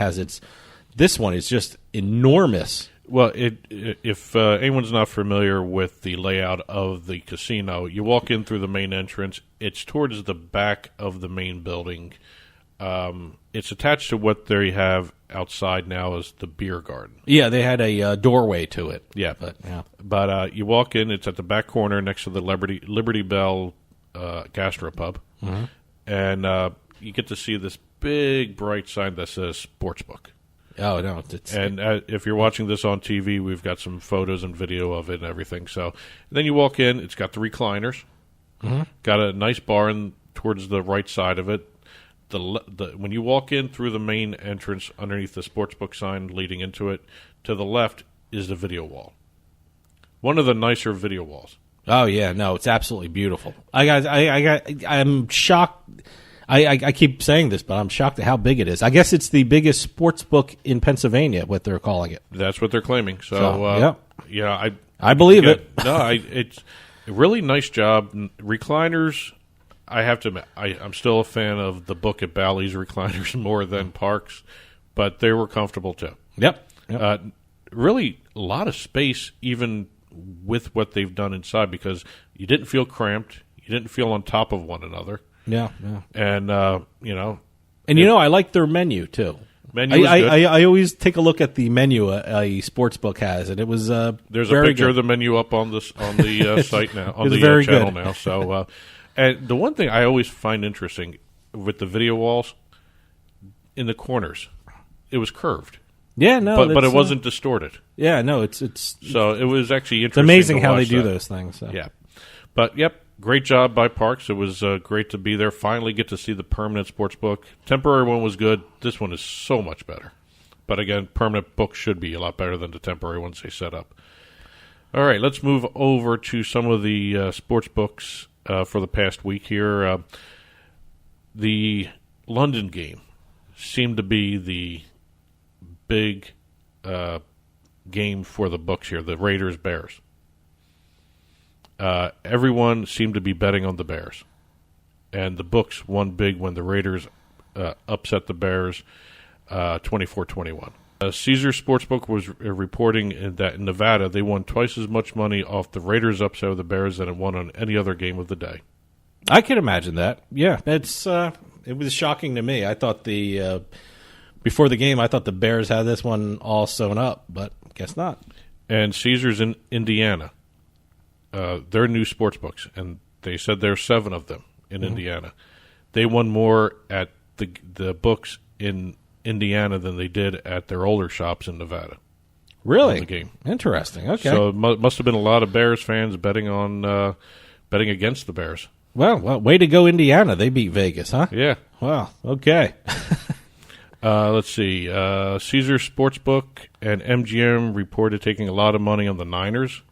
is just enormous. Well, if anyone's not familiar with the layout of the casino, you walk in through the main entrance. It's towards the back of the main building. It's attached to what they have outside now as the beer garden. Yeah, they had a doorway to it. Yeah, but you walk in. It's at the back corner next to the Liberty Bell Gastropub, and you get to see this big bright sign that says Sportsbook. Oh, no. And if you're watching this on TV, we've got some photos and video of it and everything. So then you walk in. It's got the recliners. Got a nice bar towards the right side of it. When you walk in through the main entrance underneath the sportsbook sign leading into it, to the left is the video wall. One of the nicer video walls. Oh, yeah. No, it's absolutely beautiful. I'm shocked. I keep saying this, but I'm shocked at how big it is. I guess it's the biggest sports book in Pennsylvania, what they're calling it. That's what they're claiming. So yeah, I believe it. It's a really nice job. Recliners, I have to admit, I'm still a fan of the book at Bally's recliners more than Parks, but they were comfortable too. Yep. Really a lot of space, even with what they've done inside, because you didn't feel cramped. You didn't feel on top of one another. Yeah. And, I like their menu, too. Menu is good. I always take a look at the menu a sports book has, and it was there's very a picture good. of the menu up on the site now, on the very channel good. now. So, and the one thing I always find interesting with the video walls, in the corners, it was curved. Yeah, no, but it wasn't distorted. Yeah, no, it's so it was actually interesting. It's amazing to how they watch do that. those things. So. Yeah, but yep. Great job by Parks. It was great to be there. Finally get to see the permanent sports book. Temporary one was good. This one is so much better. But again, permanent books should be a lot better than the temporary ones they set up. All right, let's move over to some of the sports books for the past week here. The London game seemed to be the big game for the books here, the Raiders-Bears. Everyone seemed to be betting on the Bears. And the books won big when the Raiders upset the Bears 24-21. Caesar Sportsbook was reporting that in Nevada they won twice as much money off the Raiders' upset of the Bears than it won on any other game of the day. I can imagine that. Yeah, it was shocking to me. I thought before the game, I thought the Bears had this one all sewn up, but guess not. And Caesars in Indiana, their new sportsbooks, and they said there's 7 of them in Indiana. They won more at the books in Indiana than they did at their older shops in Nevada. Really? The game. Interesting. Okay. So it must have been a lot of Bears fans betting against the Bears. Well, way to go, Indiana. They beat Vegas, huh? Yeah. Wow. Okay. Let's see. Caesar Sportsbook and MGM reported taking a lot of money on the Niners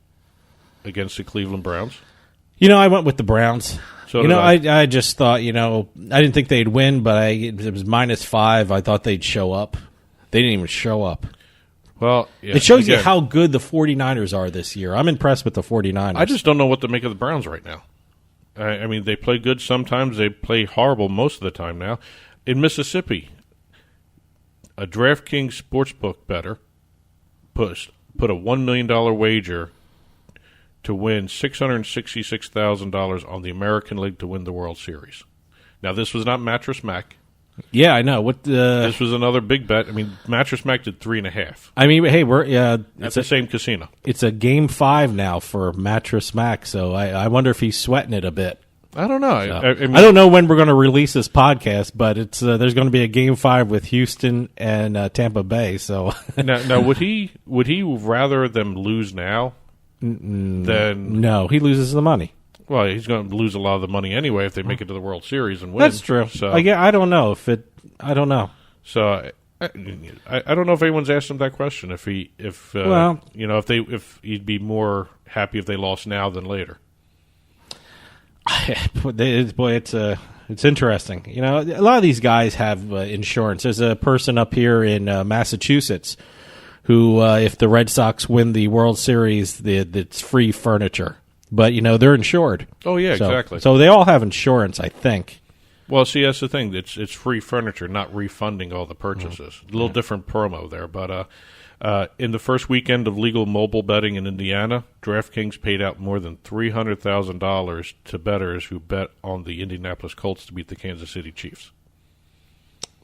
against the Cleveland Browns. I went with the Browns. So I just thought, I didn't think they'd win, but it was -5. I thought they'd show up. They didn't even show up. Well, yeah, it shows you how good the 49ers are this year. I'm impressed with the 49ers. I just don't know what to make of the Browns right now. I mean, they play good sometimes. They play horrible most of the time now. In Mississippi, a DraftKings sportsbook bettor put a $1 million wager to win $666,000 on the American League to win the World Series. Now, this was not Mattress Mac. Yeah, I know. This was another big bet. I mean, Mattress Mac did 3.5. I mean, hey, at the same casino. It's a Game 5 now for Mattress Mac, so I wonder if he's sweating it a bit. I don't know. So, I mean, I don't know when we're going to release this podcast, but it's there's going to be a Game 5 with Houston and Tampa Bay. So now, would he rather them lose now than no? He loses the money. Well, he's going to lose a lot of the money anyway if they make it to the World Series and win. That's true. So I don't know if it. I don't know. So I don't know if anyone's asked him that question. If he'd be more happy if they lost now than later. Boy, it's interesting. A lot of these guys have insurance. There's a person up here in Massachusetts who, if the Red Sox win the World Series, it's free furniture. But, they're insured. Oh, yeah, exactly. So they all have insurance, I think. Well, see, that's the thing. It's free furniture, not refunding all the purchases. A little different promo there. But in the first weekend of legal mobile betting in Indiana, DraftKings paid out more than $300,000 to bettors who bet on the Indianapolis Colts to beat the Kansas City Chiefs.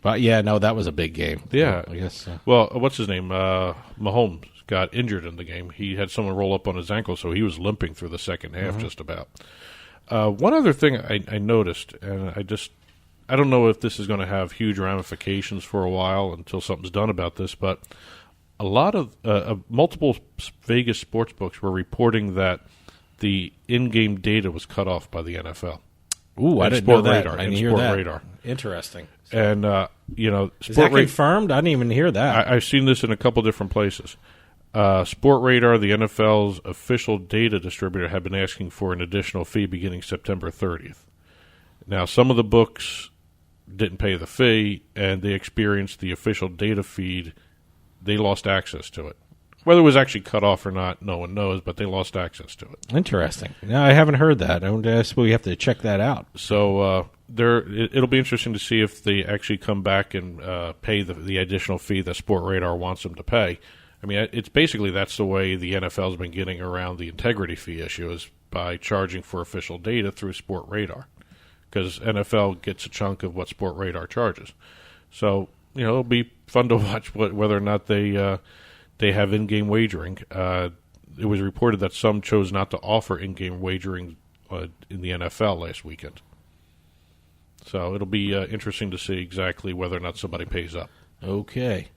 But, yeah, no, that was a big game. Yeah. I guess so. Well, what's his name? Mahomes got injured in the game. He had someone roll up on his ankle, so he was limping through the second half just about. One other thing I noticed, and I don't know if this is going to have huge ramifications for a while until something's done about this, but a lot of multiple Vegas sportsbooks were reporting that the in-game data was cut off by the NFL. Ooh, I didn't know that. Radar, I didn't hear that. Radar. Interesting. And, is that confirmed? I didn't even hear that. I've seen this in a couple different places. Sport Radar, the NFL's official data distributor, had been asking for an additional fee beginning September 30th. Now, some of the books didn't pay the fee, and they experienced the official data feed. They lost access to it. Whether it was actually cut off or not, no one knows, but they lost access to it. Interesting. No, I haven't heard that. I guess we have to check that out. So it'll be interesting to see if they actually come back and pay the additional fee that Sport Radar wants them to pay. I mean, it's basically that's the way the NFL's been getting around the integrity fee issue, is by charging for official data through Sport Radar, because NFL gets a chunk of what Sport Radar charges. So it'll be fun to watch whether or not they have in-game wagering. It was reported that some chose not to offer in-game wagering in the NFL last weekend. So it'll be interesting to see exactly whether or not somebody pays up. Okay.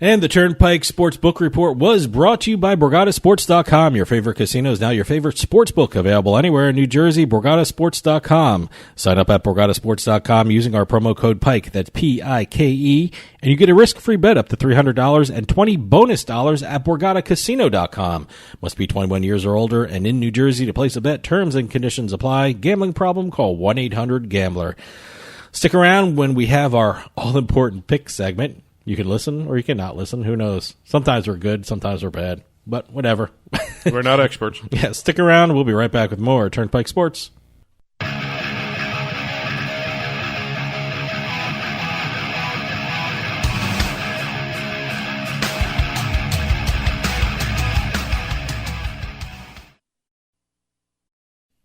And the Turnpike Sports Book Report was brought to you by BorgataSports.com. Your favorite casino is now your favorite sports book. Available anywhere in New Jersey, BorgataSports.com. Sign up at BorgataSports.com using our promo code PIKE, that's P-I-K-E, and you get a risk-free bet up to $300 and $20 bonus at BorgataCasino.com. Must be 21 years or older and in New Jersey to place a bet. Terms and conditions apply. Gambling problem? Call 1-800-GAMBLER. Stick around when we have our all-important pick segment. You can listen or you can not listen. Who knows? Sometimes we're good, sometimes we're bad. But whatever. We're not experts. Yeah, stick around. We'll be right back with more Turnpike Sports.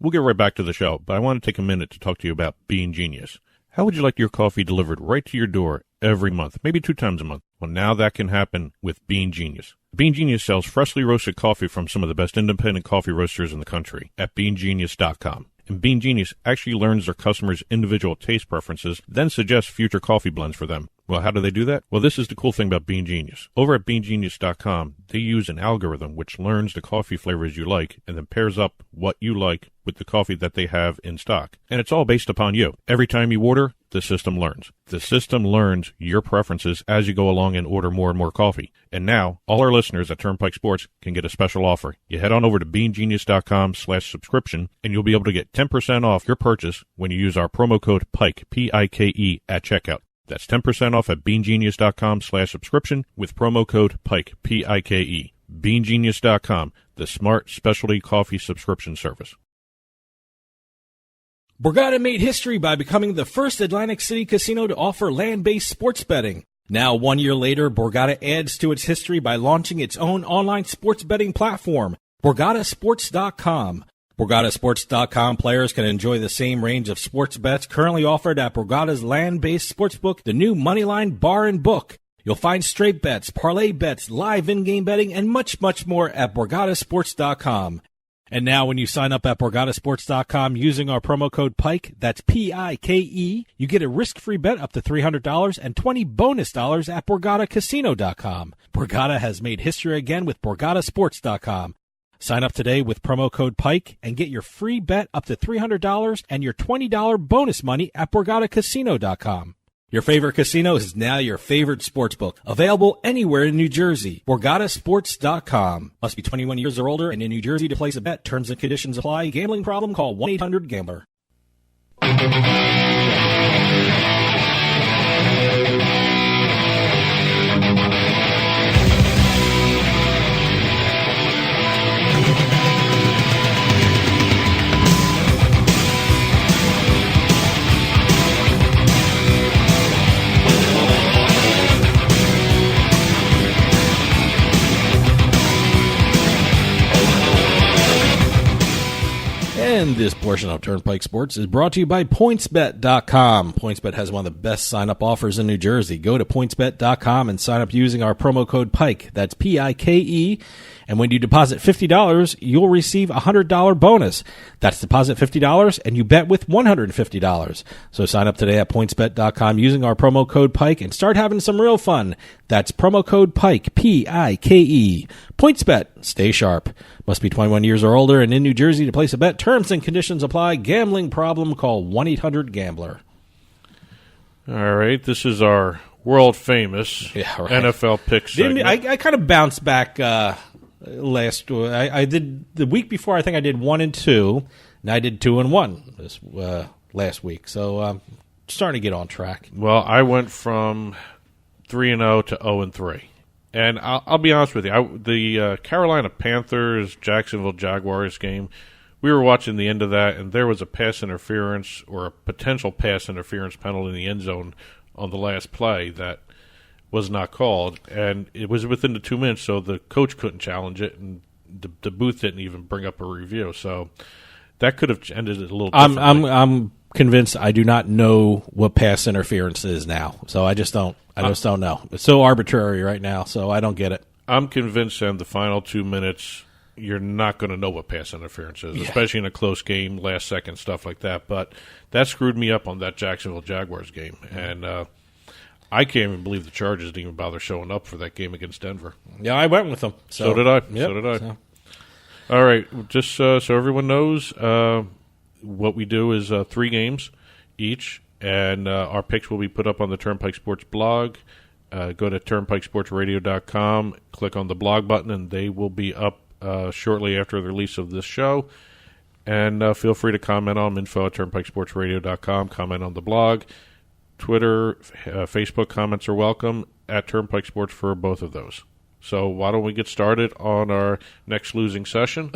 We'll get right back to the show, but I want to take a minute to talk to you about Bean Genius. How would you like your coffee delivered right to your door every month, maybe 2 times a month? Well, now that can happen with Bean Genius. Bean Genius sells freshly roasted coffee from some of the best independent coffee roasters in the country at beangenius.com. And Bean Genius actually learns their customers' individual taste preferences, then suggests future coffee blends for them. Well, how do they do that? Well, this is the cool thing about Bean Genius. Over at beangenius.com, they use an algorithm which learns the coffee flavors you like and then pairs up what you like with the coffee that they have in stock. And it's all based upon you. Every time you order, the system learns. The system learns your preferences as you go along and order more and more coffee. And now, all our listeners at Turnpike Sports can get a special offer. You head on over to beangenius.com/subscription, and you'll be able to get 10% off your purchase when you use our promo code PIKE, P-I-K-E, at checkout. That's 10% off at beangenius.com/subscription with promo code PIKE, P-I-K-E. beangenius.com, the smart specialty coffee subscription service. Borgata made history by becoming the first Atlantic City casino to offer land-based sports betting. Now, 1 year later, Borgata adds to its history by launching its own online sports betting platform, BorgataSports.com. BorgataSports.com players can enjoy the same range of sports bets currently offered at Borgata's land-based sportsbook, the new Moneyline Bar and Book. You'll find straight bets, parlay bets, live in-game betting, and much, much more at BorgataSports.com. And now when you sign up at BorgataSports.com using our promo code PIKE, that's P-I-K-E, you get a risk-free bet up to $300 and $20 bonus at BorgataCasino.com. Borgata has made history again with BorgataSports.com. Sign up today with promo code PIKE and get your free bet up to $300 and your $20 bonus money at BorgataCasino.com. Your favorite casino is now your favorite sportsbook. Available anywhere in New Jersey. BorgataSports.com. Must be 21 years or older and in New Jersey to place a bet. Terms and conditions apply. Gambling problem? Call 1-800-GAMBLER. And this portion of Turnpike Sports is brought to you by PointsBet.com. PointsBet has one of the best sign-up offers in New Jersey. Go to PointsBet.com and sign up using our promo code PIKE. That's P-I-K-E. And when you deposit $50, you'll receive a $100 bonus. That's deposit $50 and you bet with $150. So sign up today at PointsBet.com using our promo code PIKE and start having some real fun. That's promo code PIKE, P-I-K-E. PointsBet. Stay sharp. Must be 21 years or older and in New Jersey to place a bet. Terms and conditions apply. Gambling problem? Call 1-800-GAMBLER. All right, this is our world-famous NFL pick segment. I kind of bounced back I did the week before. I think I did 1 and 2, and I did 2 and 1 this last week. So starting to get on track. Well, I went from 3-0 to 0-3, and I'll be honest with you. The Carolina Panthers Jacksonville Jaguars game, we were watching the end of that, and there was a pass interference or a potential pass interference penalty in the end zone on the last play that was not called, and it was within the 2 minutes, so the coach couldn't challenge it, and the booth didn't even bring up a review. So that could have ended it a little differently. I'm convinced I do not know what pass interference is now, so I just don't know. It's so arbitrary right now, so I don't get it. I'm convinced in the final 2 minutes you're not going to know what pass interference is, especially in a close game, last second stuff like that. But that screwed me up on that Jacksonville Jaguars game, and I can't even believe the Chargers didn't even bother showing up for that game against Denver. Yeah, I went with them. So did I. Yep, so did I. All right, just so everyone knows, what we do is 3 games each, and our picks will be put up on the Turnpike Sports blog. Go to turnpikesportsradio.com, click on the blog button, and they will be up shortly after the release of this show. And feel free to comment on them, info at turnpikesportsradio.com, comment on the blog. Twitter, Facebook comments are welcome at Turnpike Sports for both of those. So why don't we get started on our next losing session?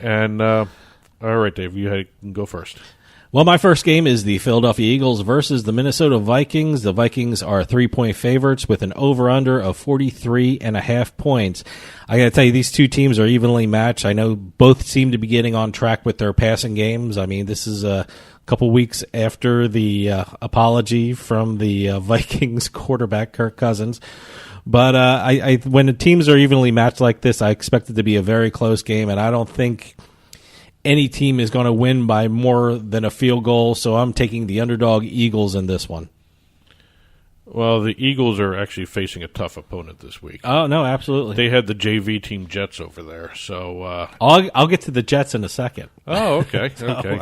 And all right, Dave, you can go first. Well, my first game is the Philadelphia Eagles versus the Minnesota Vikings. The Vikings are 3-point favorites with an over-under of 43.5 points. I got to tell you, these two teams are evenly matched. I know both seem to be getting on track with their passing games. I mean, this is a couple weeks after the apology from the Vikings quarterback, Kirk Cousins. But when the teams are evenly matched like this, I expect it to be a very close game, and I don't think any team is going to win by more than a field goal, so I'm taking the underdog Eagles in this one. Well, the Eagles are actually facing a tough opponent this week. Oh, no, absolutely. They had the JV team Jets over there, so... I'll get to the Jets in a second. Oh, okay, okay.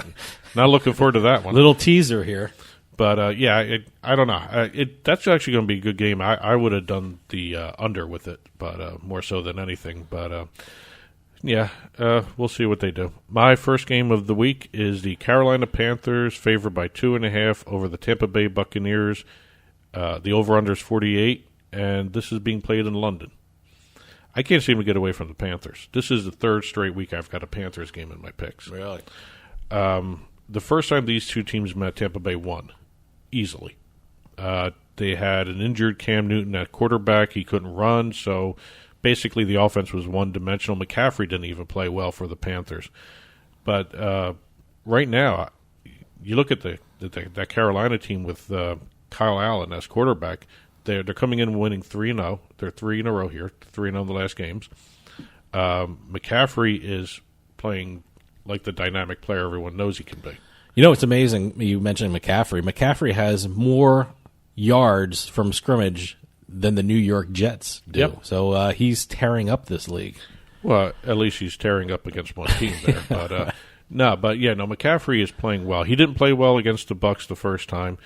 Not looking forward to that one. Little teaser here. But, I don't know. That's actually going to be a good game. I would have done the under with it, but more so than anything. But, we'll see what they do. My first game of the week is the Carolina Panthers, favored by 2.5 over the Tampa Bay Buccaneers. The over-under is 48, and this is being played in London. I can't seem to get away from the Panthers. This is the third straight week I've got a Panthers game in my picks. Really? The first time these two teams met, Tampa Bay won easily. They had an injured Cam Newton at quarterback. He couldn't run, so basically the offense was one-dimensional. McCaffrey didn't even play well for the Panthers. But right now, you look at that Carolina team with Kyle Allen as quarterback. They're coming in winning 3-0. They're 3 in a row here, 3-0 in the last games. McCaffrey is playing like the dynamic player everyone knows he can be. You know, it's amazing you mentioned McCaffrey. McCaffrey has more yards from scrimmage than the New York Jets do. Yep. So he's tearing up this league. Well, at least he's tearing up against one team there. But McCaffrey is playing well. He didn't play well against the Bucs the first time.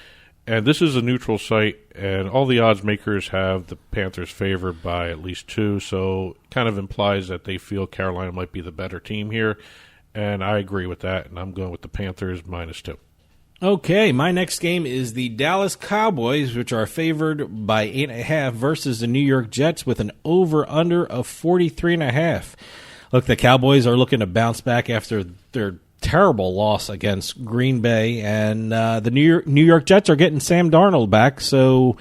And this is a neutral site, and all the odds makers have the Panthers favored by at least 2, so it kind of implies that they feel Carolina might be the better team here. And I agree with that, and I'm going with the Panthers -2. Okay, my next game is the Dallas Cowboys, which are favored by 8.5 versus the New York Jets with an over-under of 43.5. Look, the Cowboys are looking to bounce back after their terrible loss against Green Bay, and the New York Jets are getting Sam Darnold back, so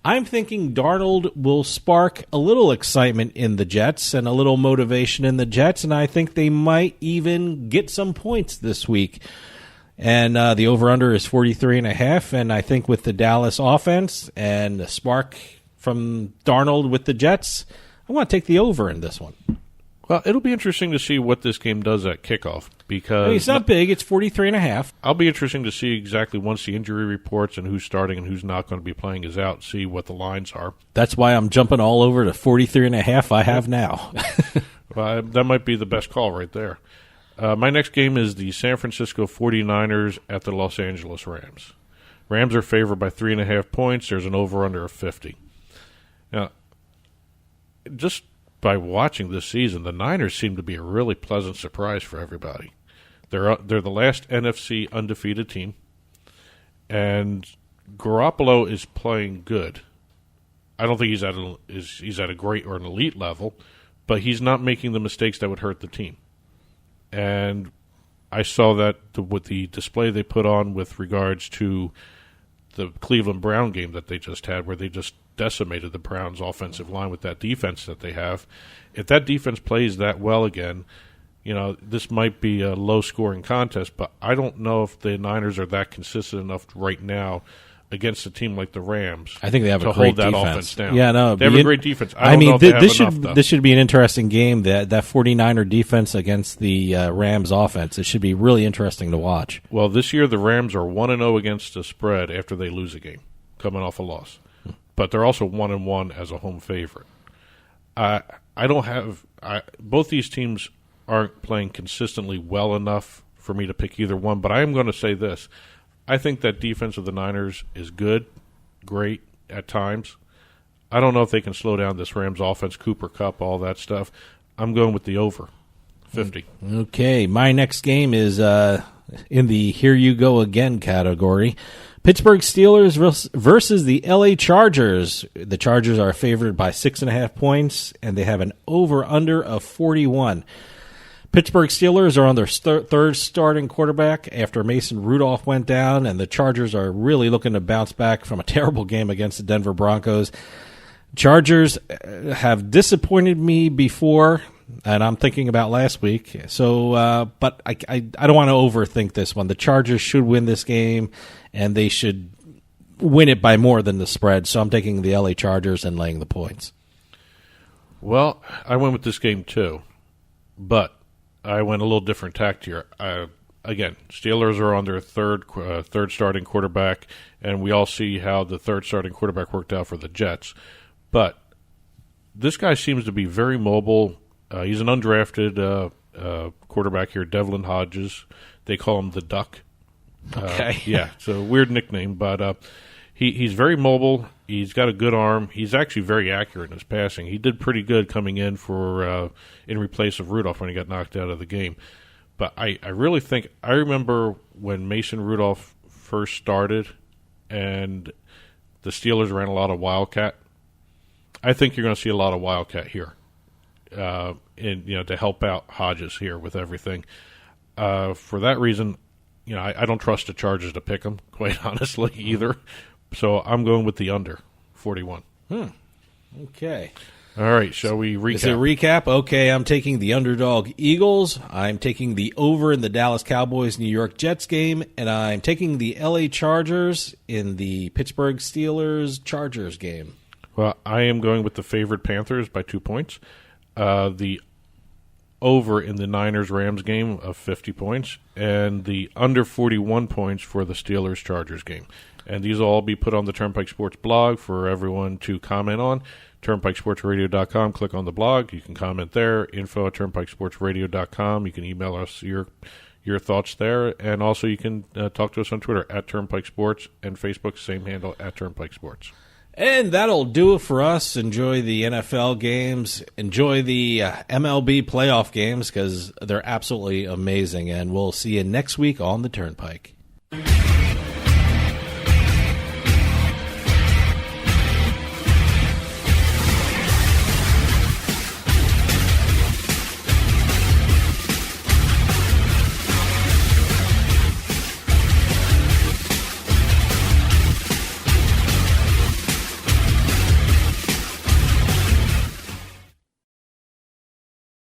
I'm thinking Darnold will spark a little excitement in the Jets and a little motivation in the Jets, and I think they might even get some points this week. And the over-under is 43.5, and I think with the Dallas offense and the spark from Darnold with the Jets, I want to take the over in this one. Well, it'll be interesting to see what this game does at kickoff because it's not big. It's 43.5. I'll be interesting to see exactly once the injury reports and who's starting and who's not going to be playing is out, see what the lines are. That's why I'm jumping all over to 43.5 I have now. Well, that might be the best call right there. My next game is the San Francisco 49ers at the Los Angeles Rams. Rams are favored by 3.5 points. There's an over-under of 50. Now, just by watching this season, the Niners seem to be a really pleasant surprise for everybody. They're the last NFC undefeated team, and Garoppolo is playing good. I don't think he's at a great or an elite level, but he's not making the mistakes that would hurt the team. And I saw that with the display they put on with regards to the Cleveland Brown game that they just had, where they just decimated the Browns' offensive line with that defense that they have. If that defense plays that well again, this might be a low-scoring contest, but I don't know if the Niners are that consistent enough right now against a team like the Rams. I think they have to a great hold that defense. Offense down. Yeah, no, they have a great defense. I don't know if they have enough, though. This should be an interesting game. That 49er defense against the Rams offense. It should be really interesting to watch. Well, this year the Rams are 1-0 against the spread after they lose a game, coming off a loss. But they're also 1-1 as a home favorite. Both these teams aren't playing consistently well enough for me to pick either one. But I am going to say this. I think that defense of the Niners is good, great at times. I don't know if they can slow down this Rams offense, Cooper Kupp, all that stuff. I'm going with the over, 50. Okay, my next game is in the here you go again category. Pittsburgh Steelers versus the LA Chargers. The Chargers are favored by 6.5 points, and they have an over-under of 41. Pittsburgh Steelers are on their third starting quarterback after Mason Rudolph went down, and the Chargers are really looking to bounce back from a terrible game against the Denver Broncos. Chargers have disappointed me before, and I'm thinking about last week. So, but I don't want to overthink this one. The Chargers should win this game, and they should win it by more than the spread. So I'm taking the LA Chargers and laying the points. Well, I went with this game too, but I went a little different tact here. Again, Steelers are on their third starting quarterback, and we all see how the third starting quarterback worked out for the Jets. But this guy seems to be very mobile. He's an undrafted quarterback here, Devlin Hodges. They call him the Duck. Okay. Yeah, it's a weird nickname, but he's very mobile. He's got a good arm. He's actually very accurate in his passing. He did pretty good coming in for in replace of Rudolph when he got knocked out of the game. But I really think – I remember when Mason Rudolph first started and the Steelers ran a lot of Wildcat. I think you're going to see a lot of Wildcat here to help out Hodges here with everything. For that reason – I don't trust the Chargers to pick them, quite honestly, either. So I'm going with the under, 41. Okay. All right, shall we recap? Is it a recap? Okay, I'm taking the underdog Eagles. I'm taking the over in the Dallas Cowboys-New York Jets game. And I'm taking the LA Chargers in the Pittsburgh Steelers-Chargers game. Well, I am going with the favored Panthers by 2 points. The over in the Niners-Rams game of 50 points, and the under 41 points for the Steelers-Chargers game. And these will all be put on the Turnpike Sports blog for everyone to comment on. TurnpikeSportsRadio.com. Click on the blog. You can comment there. info@TurnpikeSportsRadio.com. You can email us your thoughts there. And also you can talk to us on Twitter @TurnpikeSports and Facebook, same handle @TurnpikeSports. And that'll do it for us. Enjoy the NFL games. Enjoy the MLB playoff games because they're absolutely amazing. And we'll see you next week on the Turnpike.